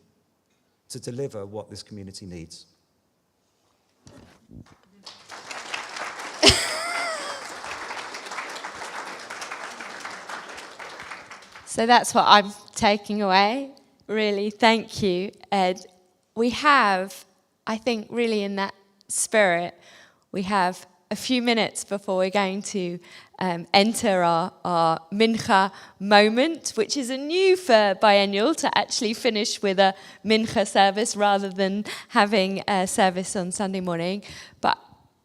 to deliver what this community needs. So that's what I'm taking away. Really, thank you, Ed. We have, I think, really in that spirit, we have a few minutes before we're going to enter our Mincha moment, which is a new for Biennial, to actually finish with a Mincha service rather than having a service on Sunday morning. But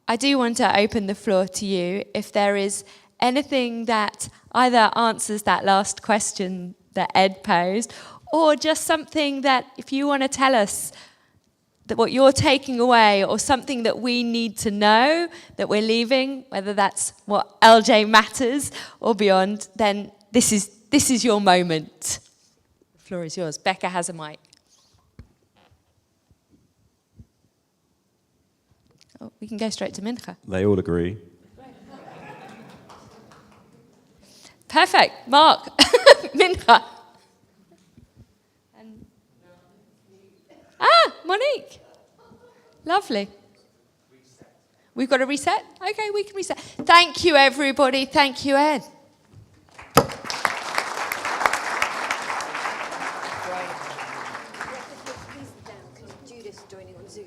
I do want to open the floor to you if there is anything that either answers that last question that Ed posed, or just something that, if you want to tell us that what you're taking away, or something that we need to know that we're leaving, whether that's what LJ matters or beyond, then this is your moment. The floor is yours. Becca has a mic. Oh, we can go straight to Mincha. They all agree. Perfect. Mark. Mincha. Monique. Lovely. We've got to reset? Okay, we can reset. Thank you, everybody. Thank you, Ed. Judith's joining on Zoom.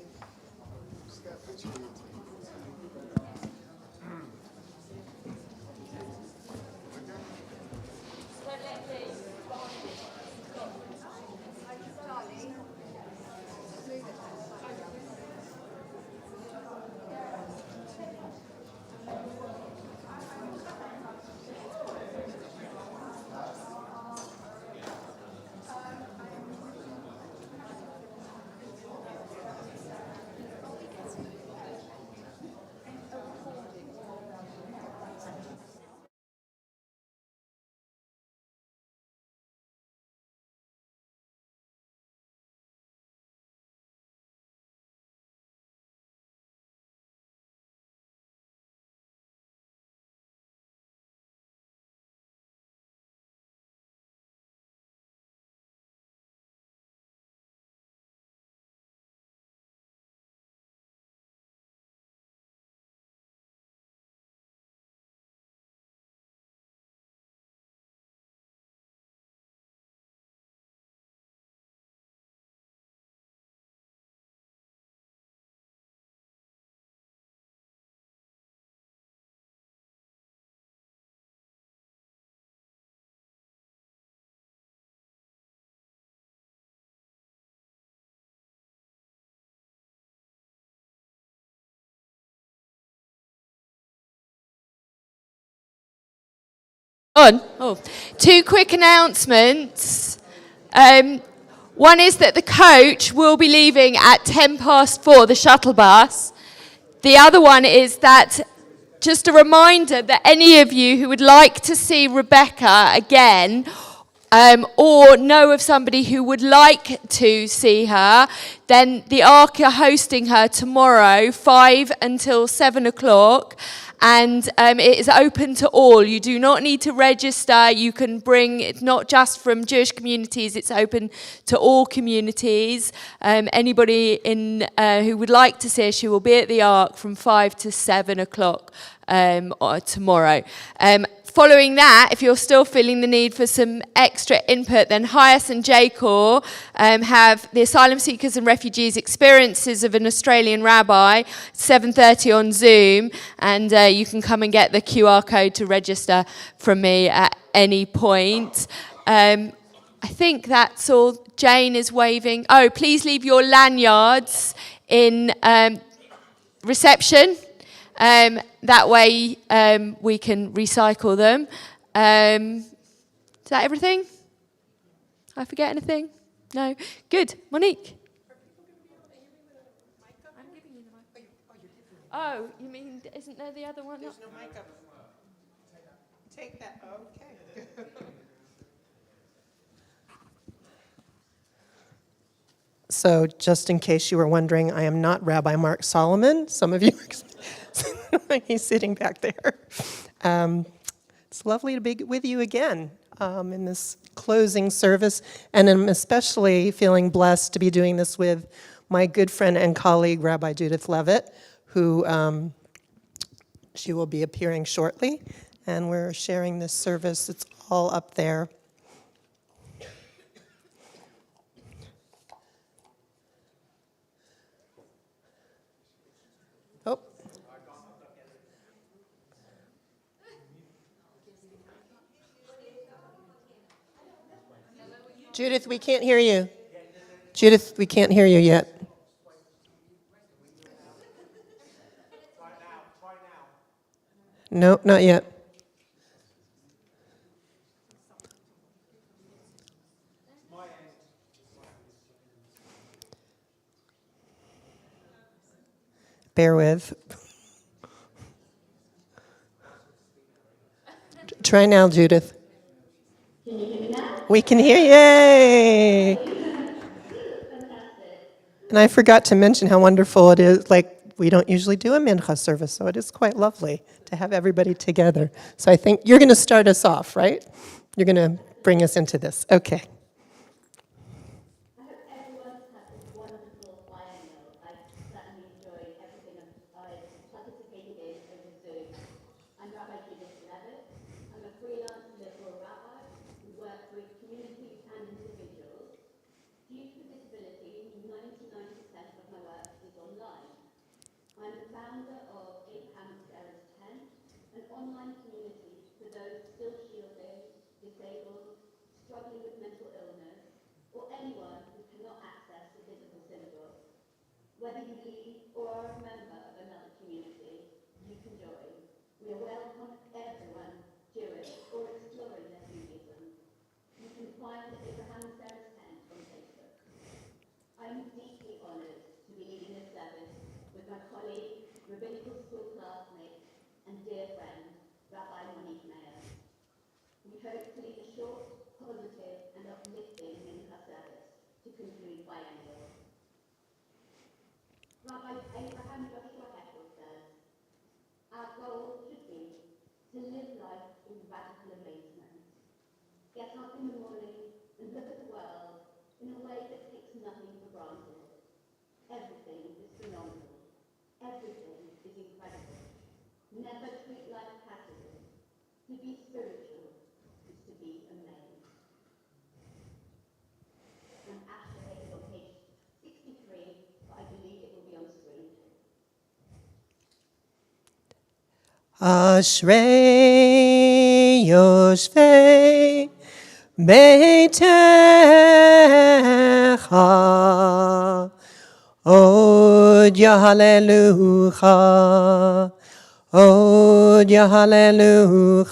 On. Oh. Two quick announcements. One is that the coach will be leaving at 4:10, the shuttle bus. The other one is that, just a reminder that any of you who would like to see Rebecca again, or know of somebody who would like to see her, then the Ark are hosting her tomorrow, 5 until 7 o'clock. And it is open to all. You do not need to register. You can bring, it's not just from Jewish communities, it's open to all communities. Anybody who would like to see her, she will be at the Ark from 5 to 7 o'clock tomorrow. Following that, if you're still feeling the need for some extra input, then Hyas and Jacor have the Asylum Seekers and Refugees Experiences of an Australian Rabbi, 7:30 on Zoom, and you can come and get the QR code to register from me at any point. I think that's all. Jane is waving. Oh, please leave your lanyards in reception. That way we can recycle them. Is that everything? I forget anything? No? Good. Monique? Oh, you mean, isn't there the other one? There's no mic up. Take that. Okay. So just in case you were wondering, I am not Rabbi Mark Solomon. Some of you he's sitting back there. It's lovely to be with you again in this closing service, and I'm especially feeling blessed to be doing this with my good friend and colleague, Rabbi Judith Levitt, who she will be appearing shortly, and we're sharing this service. It's all up there. Oh. Judith, we can't hear you. Judith, we can't hear you yet. No, not yet. Bear with. Try now, Judith. Can you hear me now? We can hear you. Yay! And I forgot to mention how wonderful it is. Like, we don't usually do a mincha service, so it is quite lovely to have everybody together. So I think you're going to start us off, right? You're going to bring us into this. Okay. I hope everyone's had a wonderful biennial. I've certainly enjoyed everything I've participated in over Zoom. I'm Rabbi Judith Levitt. I'm a freelance liberal rabbi who works with communities and individuals. Due to disability, 99% of my work is online. I'm the founder of Abraham Sarah's Tent, an online community for those still shielded, disabled, struggling with mental illness, or anyone who cannot access the physical synagogue. Whether you lead or are a member of another community, you can join. We welcome everyone, Jewish or exploring their Judaism. You can find Abraham Sarah's Tent on Facebook. I'm deeply honoured to be leading this service with my colleague, rabbinical school classmate, and dear friend, Rabbi Monique Mayer. We hope to lead a short, positive, and uplifting mincha service to conclude biennial. Rabbi Abraham Joshua Heschel says, our goal should be to live life in radical amazement. Get up in the morning and look at the world in a way that takes nothing for granted. Everything is phenomenal. Everything is incredible. Never treat life passively. To be spiritual is to be amazed. And Asher is on page 63, but I believe it will be on screen. Ashrei Yoshvei Beitecha Od Yahalelucha Odia hallelujah.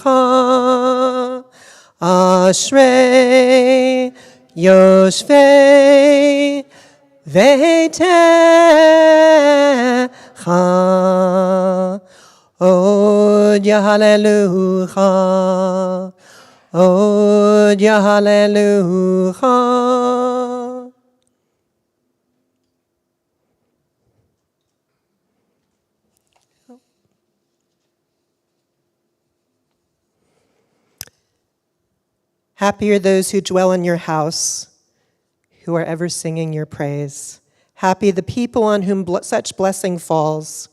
Ashrei Yoshvei Veitecha. Odia hallelujah. Odia hallelujah. Happy are those who dwell in your house, who are ever singing your praise. Happy the people on whom such blessing falls.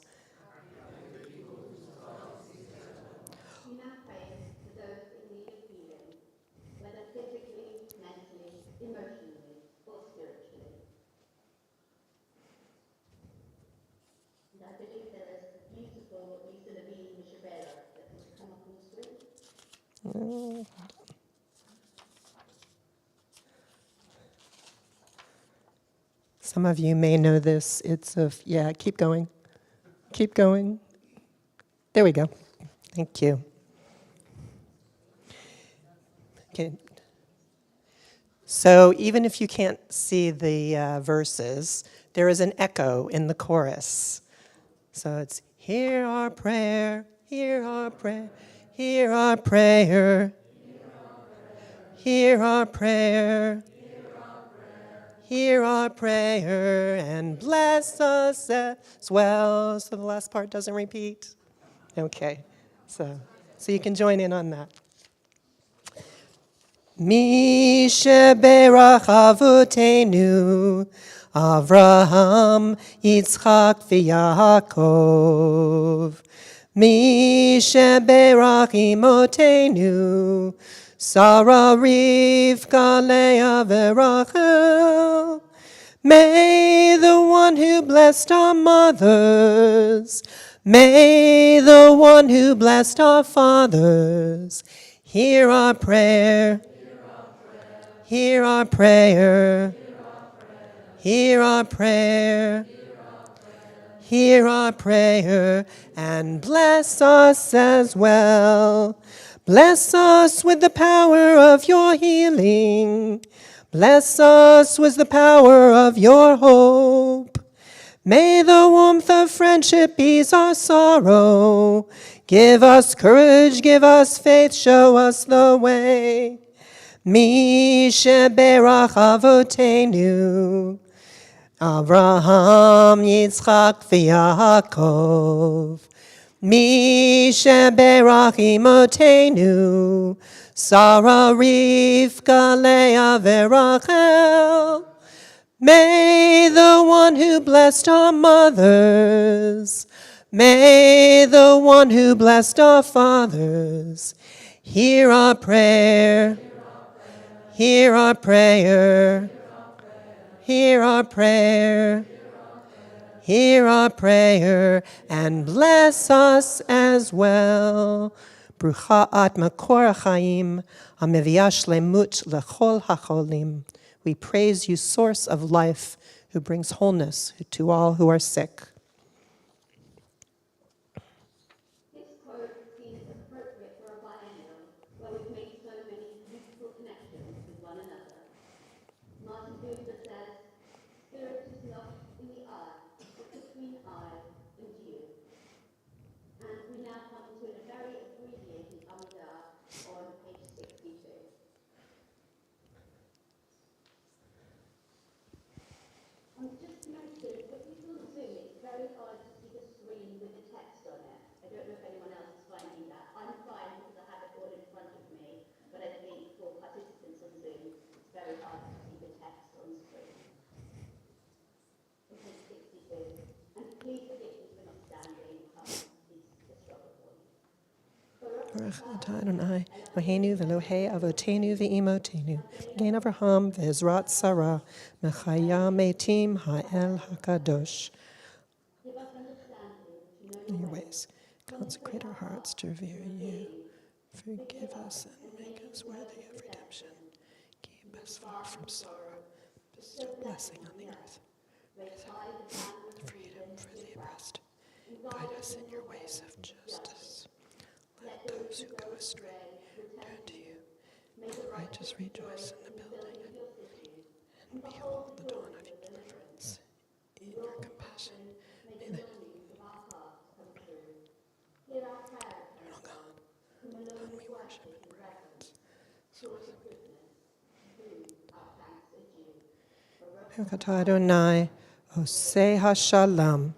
We now pray for those in need of healing, whether physically, mentally, emotionally, or spiritually. And I believe there is a beautiful Lisa Levine Mishabera that can come up on the screen. Some of you may know this. Yeah, keep going. Keep going. There we go. Thank you. Okay. So even if you can't see the verses, there is an echo in the chorus. So it's, hear our prayer, hear our prayer, hear our prayer, hear our prayer, hear our prayer, and bless us as well. So the last part doesn't repeat. Okay, so you can join in on that. Mi sheberach avotenu, Avraham, Yitzchak, v'Yaakov. Mi sheberach imotenu, Sarah, Rivka, Leah, v'Rachel. May the one who blessed our mothers, may the one who blessed our fathers, hear our prayer. Hear our prayer. Hear our prayer. Hear our prayer and bless us as well. Bless us with the power of your healing. Bless us with the power of your hope. May the warmth of friendship ease our sorrow. Give us courage, give us faith, show us the way. Mi sheberach avotenu, Avraham, Yitzchak, v'Yaakov. Mi sheberach imotenu, Sarah, Rivka, Leah, v'Rachel. May the one who blessed our mothers, may the one who blessed our fathers, hear our prayer. Hear our prayer. Hear our prayer. Hear our prayer and bless us as well. Brucha at makor chaim, amevia shlemut lechol hacholim. We praise you, source of life, who brings wholeness to all who are sick. This quote seems appropriate for a biennial where we've made so many beautiful connections with one another. Martin Luther says, "Spirit is not in the eye, but between I and you." And we now come to a very abbreviated Haggadah on page 62. Just noted, but you can Zoom, it's very hard to see the screen with the text on it. I don't know if anyone else is finding that. I'm fine because I have it all in front of me, but I think for participants on Zoom, it's very hard to see the text on screen. Okay, 62. And please forgive me for not standing. It's a struggle for you. Baruch atah Adonai, Eloheinu v'Elohei avotenu v'imotenu, Gen Avraham v'Ezrat Sarah, Mechaya Metim Ha'el HaKadosh. In your ways, consecrate our hearts to revere you. Forgive us and make us worthy of redemption. Keep us far from sorrow. Bestow blessing on the earth. Freedom for the oppressed. Guide us in your ways of justice. just rejoice in the building. And behold the dawn of your deliverance. In your compassion, may the eternal God, whom we worship and reverence, source of goodness, Baruch atah Adonai, Oseh HaShalom.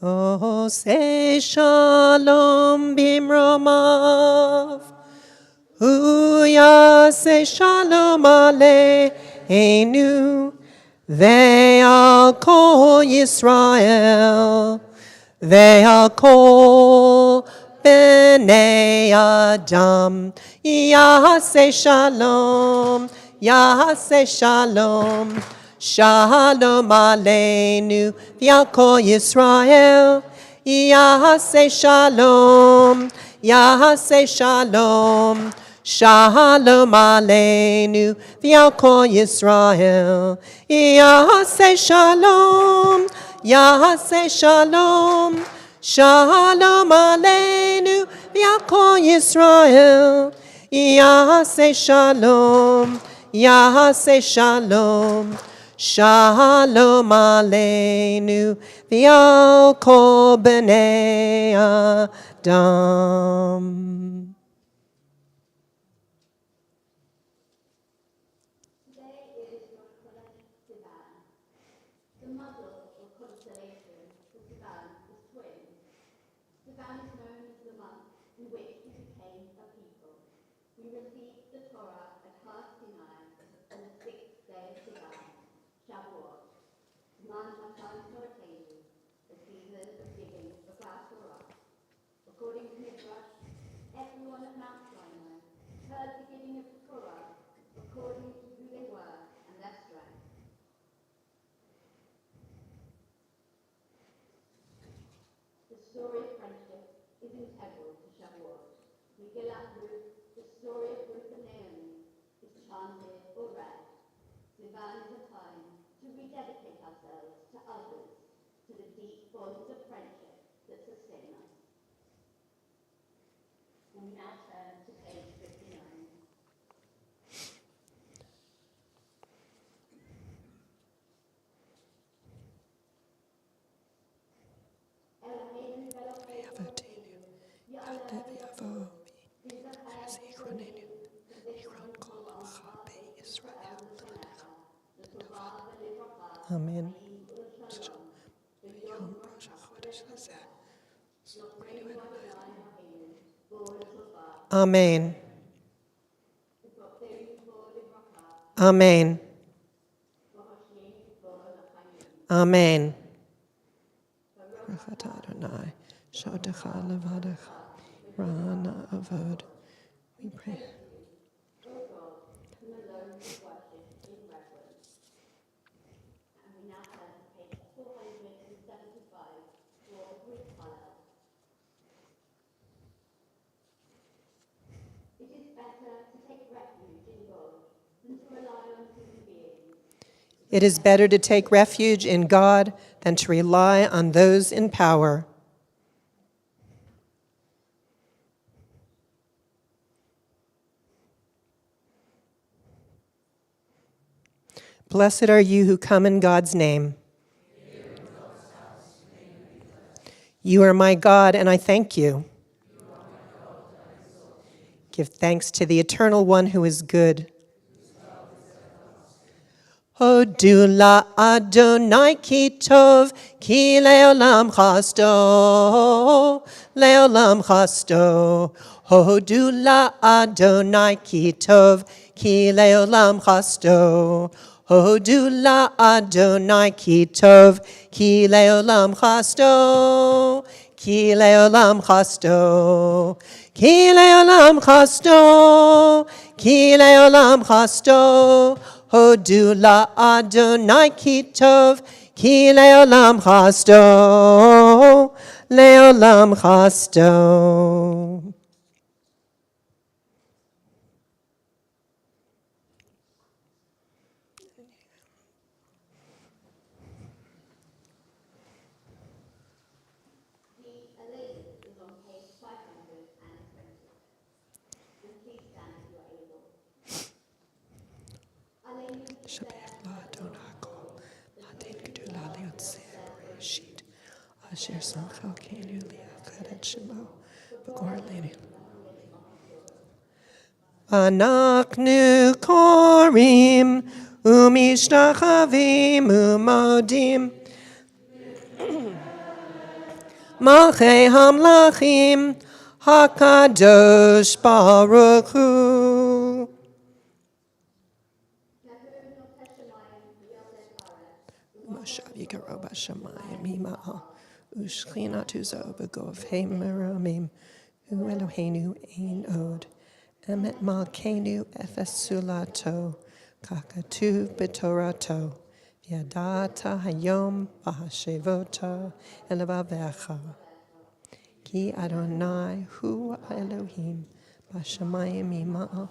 Oseh Shalom Bimromav. Uyaseh Shalom Aleinu. Ve'al kol Yisrael. Ve'al kol Bnei Adam. Yaseh Shalom. Yaseh Shalom. Shalom Aleinu, V'al kol Yisrael, Yaseh Shalom, Yaseh Shalom, Shalom Aleinu, V'al kol Yisrael, Yaseh Shalom, Yaseh Shalom, Shalom Aleinu, V'al kol Yisrael, Yaseh Shalom, Yaseh Shalom. Shalom Aleinu, V'al kol bnei Adam. Today is your Sivan. The mother or constellation for Sivan is twins. Sivan is known as the month in which we became a people. We received the Torah at Har Sinai on the 6th day of Sivan. Shavuot, Man Matan Torah, the season of giving of our Torah. According to Midrash, everyone at Mount Sinai heard the giving of the Torah according to who they were and their strength. The story of friendship is integral to Shavuot. Megillat Ruth, the story of Ruth and Naomi, is chanted or read. Sivan is a time to rededicate ourselves to others, to the deep bonds of friendship that sustain us. And we now turn to page 59. Eloheinu Veloheinu, Ya'aleh Yavo, Zikronenu, Yiron kol amcha be'Yisrael l'lecha. Amen. Yom Rosh HaChodesh hazeh. Amen. Amen. Amen. Baruch atah Adonai, Shotecha levadecha, Rana avod. We pray. And we now turn to page 475 for Ruth Hallel. It is better to take refuge in God than to rely on human beings. It is better to take refuge in God than to rely on those in power. Blessed are you who come in God's name. You are my God, and I thank you. Give thanks to the Eternal One who is good. Hodu la Adonai ki tov, ki leolam chasto, leolam chasto. Hodu la Adonai ki tov, ki leolam chasto. Hodu la Adonai ki tov, ki leolam chasto, ki leolam chasto, ki leolam chasto, ki leolam chasto. Hodu la Adonai ki tov, כי לעולם חסדו, לעולם חסדו. The Elaine is on page 520. And please stand if you are able. Elaine is there. אשר שמחה כאילו ליחד את שמו בגורלנו. אנחנו קוראים ומשתחווים ומודים מלכי המלכים הקדוש ברוך הוא. מושב יקרא בשמיים ממעל ושכינתו זו בגופי מרמים הוא אלוהינו אין עוד אמת מלכנו אפס סולתו ככתוב בתורתו וידעת היום בהשבותו אל לבביך כי אדוני הוא האלוהים בשמיים ממעל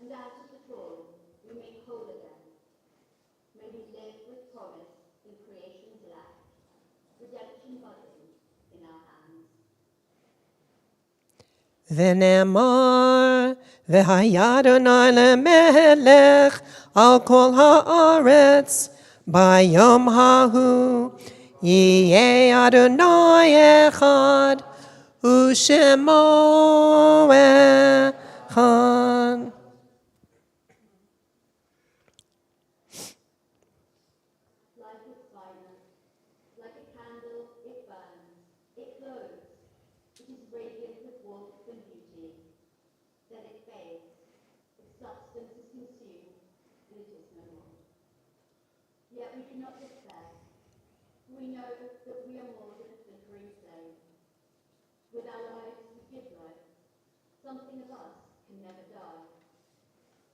And out of the fall, we make whole again. May we live with promise in creation's lap, redemption budding in our hands. ונאמר, והיה אדוני למלך על כל הארץ, ביום ההוא יהיה אדוני אחד, ושמו אחד. Life is silent, like a candle, it burns, it glows, it is radiant with warmth and beauty. Then it fades, its substance is consumed, and it is no more. Yet we do not despair. We know that we are more than a flickering flame. With our lives we give life. Something of us can never die.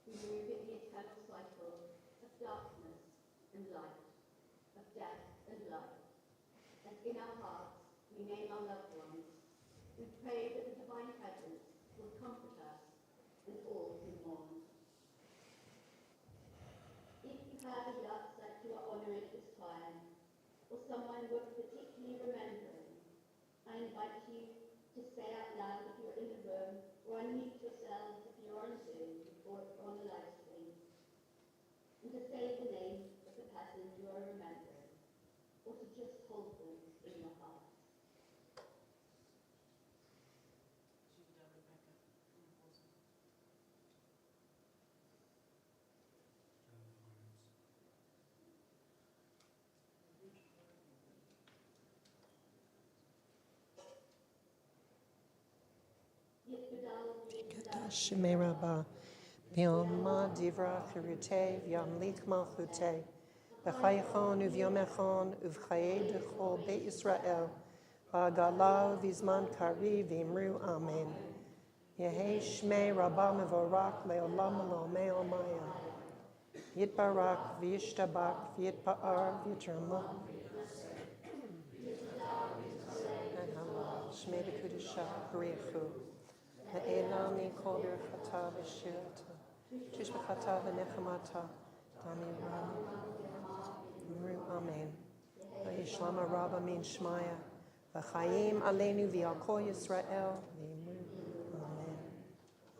We move in the eternal cycle of darkness and light, of death and life. And in our hearts we name our loved ones. We pray that the divine presence will comfort us and all who mourn. If you have a loved that you are honouring at this time, or someone worth particularly remembering, I invite you to say out loud if you're in the room, or unmute yourselves if you're on Zoom or on the live stream, and to say the name of the person you are remembering, or to just hold them in your heart. שמי רבה, ביום דברה חירותי וימליך מלכותי, בחייכון וביומכון ובחיי דכל בית ישראל, בעגלה ובזמן קריב ואמרו אמן. יהי שמי רבה מבורך לעולם ולעולמי עולמיה. יתברך וישתבח ויתפאר ויתרומם. שמי דקודשה בריחו. האלה מכל ברכתה ושירתה, תשבחתה ונחמתה, דמי אמרו אמן. וישלם הרבה מן שמיה, וחיים עלינו ועל כל ישראל, ואמרו אמן.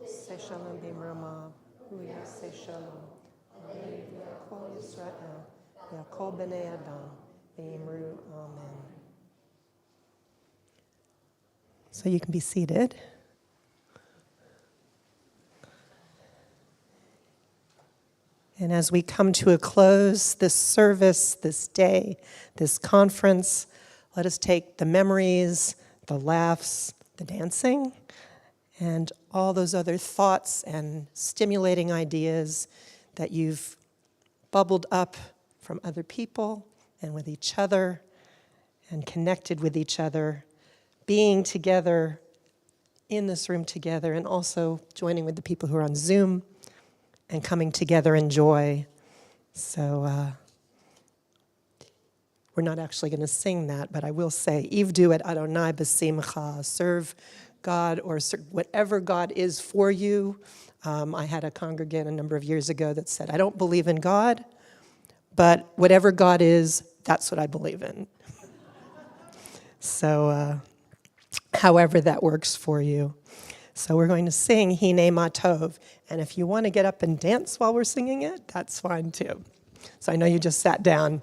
עשה שלום במרומיו, הוא יעשה שלום. עלינו ועל כל ישראל, ועל כל בני אדם, ואמרו amen. So you can be seated. And as we come to a close, this service, this day, this conference, let us take the memories, the laughs, the dancing, and all those other thoughts and stimulating ideas that you've bubbled up from other people and with each other and connected with each other, being together in this room together, and also joining with the people who are on Zoom and coming together in joy. So we're not actually going to sing that, but I will say, Ivdu et Adonai b'simcha, serve God or whatever God is for you. I had a congregant a number of years ago that said, I don't believe in God, but whatever God is, that's what I believe in. So however that works for you. So we're going to sing Hine Ma Tov. And if you want to get up and dance while we're singing it, that's fine too. So I know you just sat down.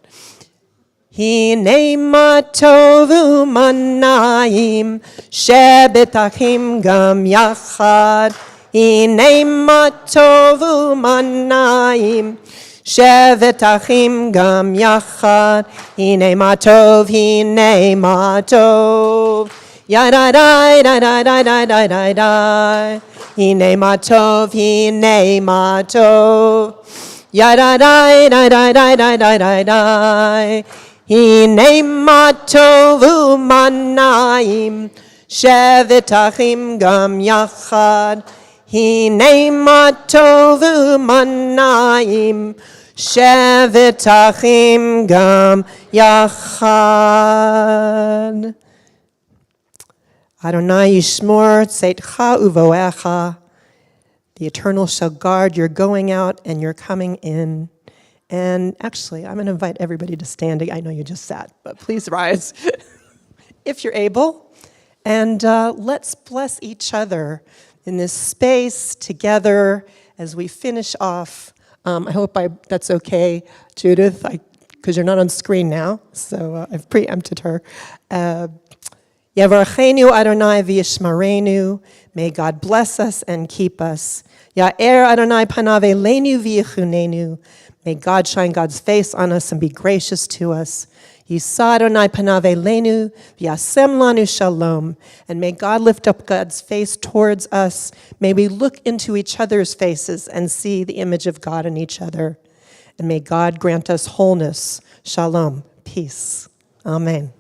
Hine ma tov u'manayim shebetachim gam yachad. Hine ma tov u'manayim shebetachim gam yachad. Hine ma tov, hine ma tov. Yadadai, dadadai, dadadai, dadai. Hine ma tov, hine ma tov. Yadadai, dadadai, dadadai, dadai. Hine ma tov u'manayim shevitachim gam yachad. Hine ma tov u'manayim shevitachim gam yachad. Adonai yishmor tzeitcha uvoecha. The Eternal shall guard your going out and your coming in. And actually, I'm going to invite everybody to stand. I know you just sat, but please rise if you're able. And let's bless each other in this space together as we finish off. I hope that's okay, Judith, because you're not on screen now, so I've preempted her. Yavarchenu Adonai v'yishmarenu. May God bless us and keep us. Ya'er Adonai panav eleinu v'yichunenu. May God shine God's face on us and be gracious to us. Yisa Adonai panav eleinu v'yasem lanu shalom. And may God lift up God's face towards us. May we look into each other's faces and see the image of God in each other. And may God grant us wholeness. Shalom. Peace. Amen.